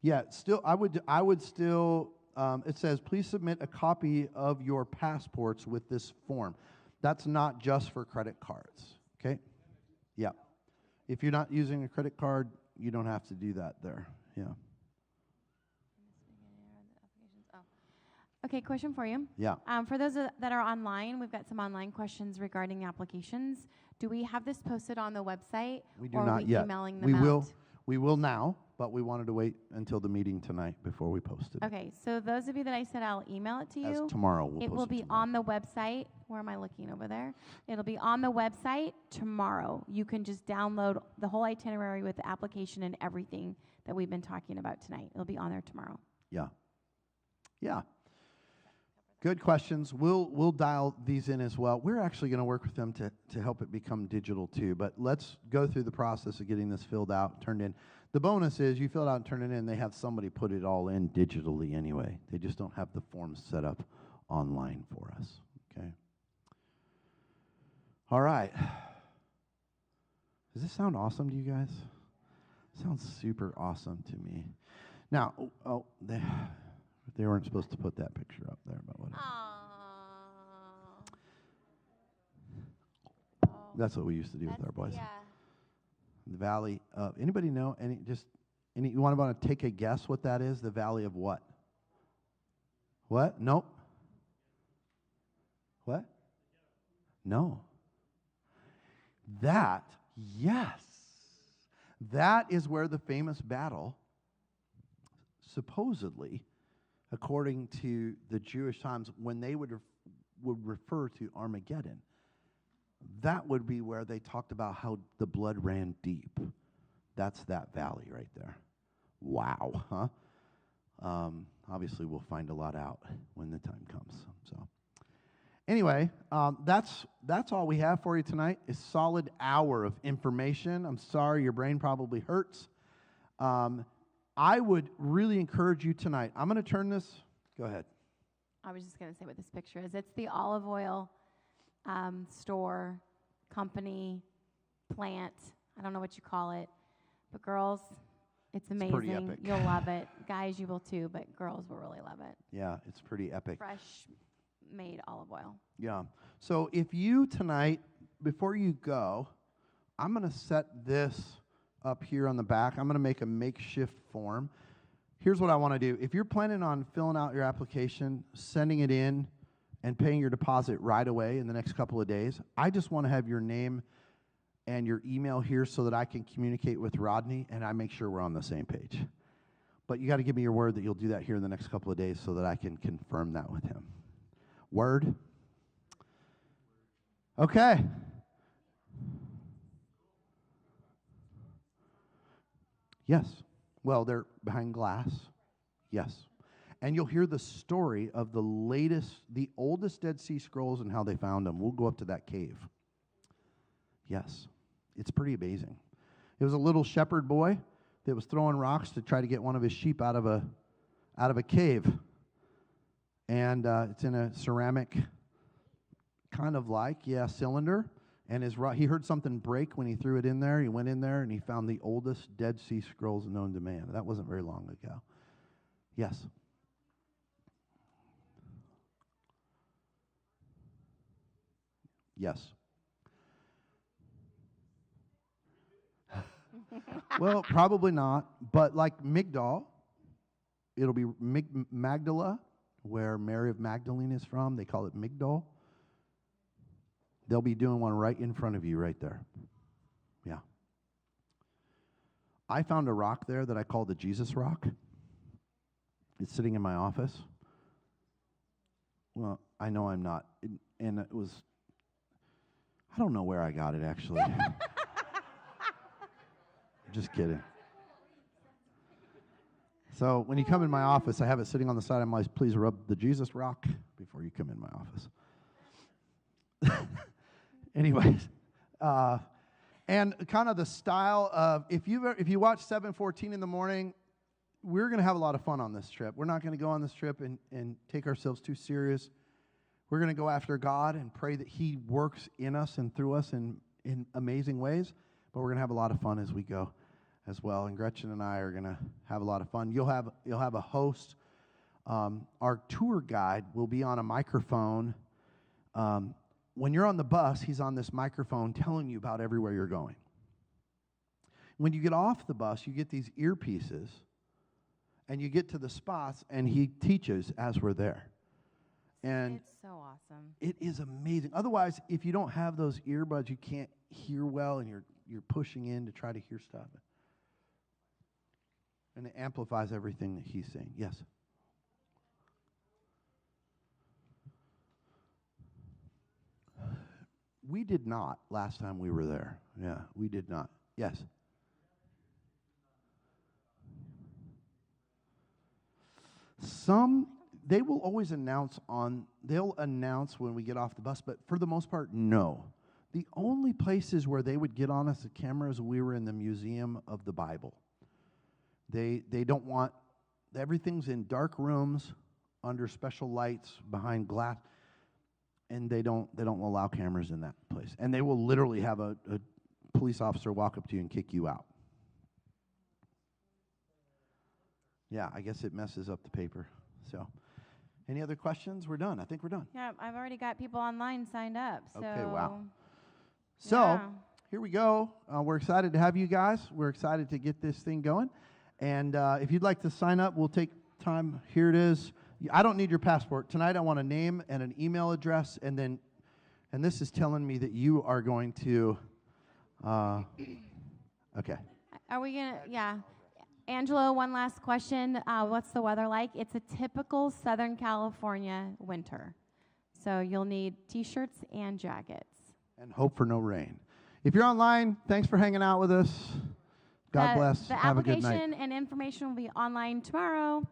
Yeah, still, I would still, it says, please submit a copy of your passports with this form. That's not just for credit cards, okay? Yeah. If you're not using a credit card, you don't have to do that there, yeah. Okay, question for you. Yeah. For those that are online, we've got some online questions regarding applications. Do we have this posted on the website? We do or not are we yet. emailing them out? We will now, but we wanted to wait until the meeting tonight before we post it. Okay, so those of you that I said I'll email it to you. As tomorrow, we'll it post will it be tomorrow. on the website. Where am I looking over there? It'll be on the website tomorrow. You can just download the whole itinerary with the application and everything that we've been talking about tonight. It'll be on there tomorrow. Yeah. Yeah. Good questions. We'll dial these in as well. We're actually going to work with them to help it become digital too. But let's go through the process of getting this filled out, turned in. The bonus is you fill it out and turn it in. They have somebody put it all in digitally anyway. They just don't have the forms set up online for us. Okay. All right. Does this sound awesome to you guys? It sounds super awesome to me. Now, they weren't supposed to put that picture up there, but whatever. That's what we used to do with our boys. Yeah. The valley of, anybody know, you want to take a guess what that is? The valley of what? What? Nope. What? No. That, yes. That is where the famous battle, supposedly, according to the Jewish times, when they would refer to Armageddon, that would be where they talked about how the blood ran deep. That's that valley right there. Wow, huh? Obviously, we'll find a lot out when the time comes. So, anyway, that's all we have for you tonight. A solid hour of information. I'm sorry, your brain probably hurts. I would really encourage you tonight. I'm going to turn this. Go ahead. I was just going to say what this picture is. It's the olive oil store, company, plant. I don't know what you call it. But girls, it's amazing. It's pretty epic. You'll love it. Guys, you will too, but girls will really love it. Yeah, it's pretty epic. Fresh made olive oil. Yeah. So if you tonight, before you go, I'm going to set this up here on the back. I'm going to make a makeshift form. Here's what I want to do. If you're planning on filling out your application, sending it in, and paying your deposit right away in the next couple of days, I just want to have your name and your email here so that I can communicate with Rodney and I make sure we're on the same page. But you got to give me your word that you'll do that here in the next couple of days so that I can confirm that with him. Word? Okay. Yes. Well, they're behind glass. Yes. And you'll hear the story of the oldest Dead Sea Scrolls and how they found them. We'll go up to that cave. Yes. It's pretty amazing. It was a little shepherd boy that was throwing rocks to try to get one of his sheep out of a cave. And it's in a ceramic kind of cylinder. And he heard something break when he threw it in there. He went in there and he found the oldest Dead Sea Scrolls known to man. That wasn't very long ago. Yes. Yes. Well, probably not. But like Migdal, it'll be Magdala, where Mary of Magdalene is from. They call it Migdal. They'll be doing one right in front of you right there. Yeah. I found a rock there that I call the Jesus rock. It's sitting in my office. Well, I know I'm not. And it was, I don't know where I got it, actually. Just kidding. So when you come in my office, I have it sitting on the side of my, please rub the Jesus rock before you come in my office. Anyways, and kind of the style of, if you watch 7:14 in the morning, we're going to have a lot of fun on this trip. We're not going to go on this trip and take ourselves too serious. We're going to go after God and pray that He works in us and through us in amazing ways, but we're going to have a lot of fun as we go as well. And Gretchen and I are going to have a lot of fun. You'll have a host. Our tour guide will be on a microphone. When you're on the bus, he's on this microphone telling you about everywhere you're going. When you get off the bus, you get these earpieces, and you get to the spots, and he teaches as we're there. And it's so awesome. It is amazing. Otherwise, if you don't have those earbuds, you can't hear well, and you're pushing in to try to hear stuff. And it amplifies everything that he's saying. Yes? We did not last time we were there. Yeah, we did not. Yes? They will always they'll announce when we get off the bus, but for the most part, no. The only places where they would get on us with cameras, we were in the Museum of the Bible. They don't want, everything's in dark rooms, under special lights, behind glass, and they don't allow cameras in that place. And they will literally have a police officer walk up to you and kick you out. Yeah, I guess it messes up the paper. So, any other questions? We're done. I think we're done. Yeah, I've already got people online signed up. So. Okay, wow. So, yeah. Here we go. We're excited to have you guys. We're excited to get this thing going. And if you'd like to sign up, we'll take time. Here it is. I don't need your passport. Tonight I want a name and an email address, and this is telling me that you are going to, okay. Are we going to, yeah. Angelo, one last question. What's the weather like? It's a typical Southern California winter. So you'll need T-shirts and jackets. And hope for no rain. If you're online, thanks for hanging out with us. God bless. The Have a good night. application and information will be online tomorrow.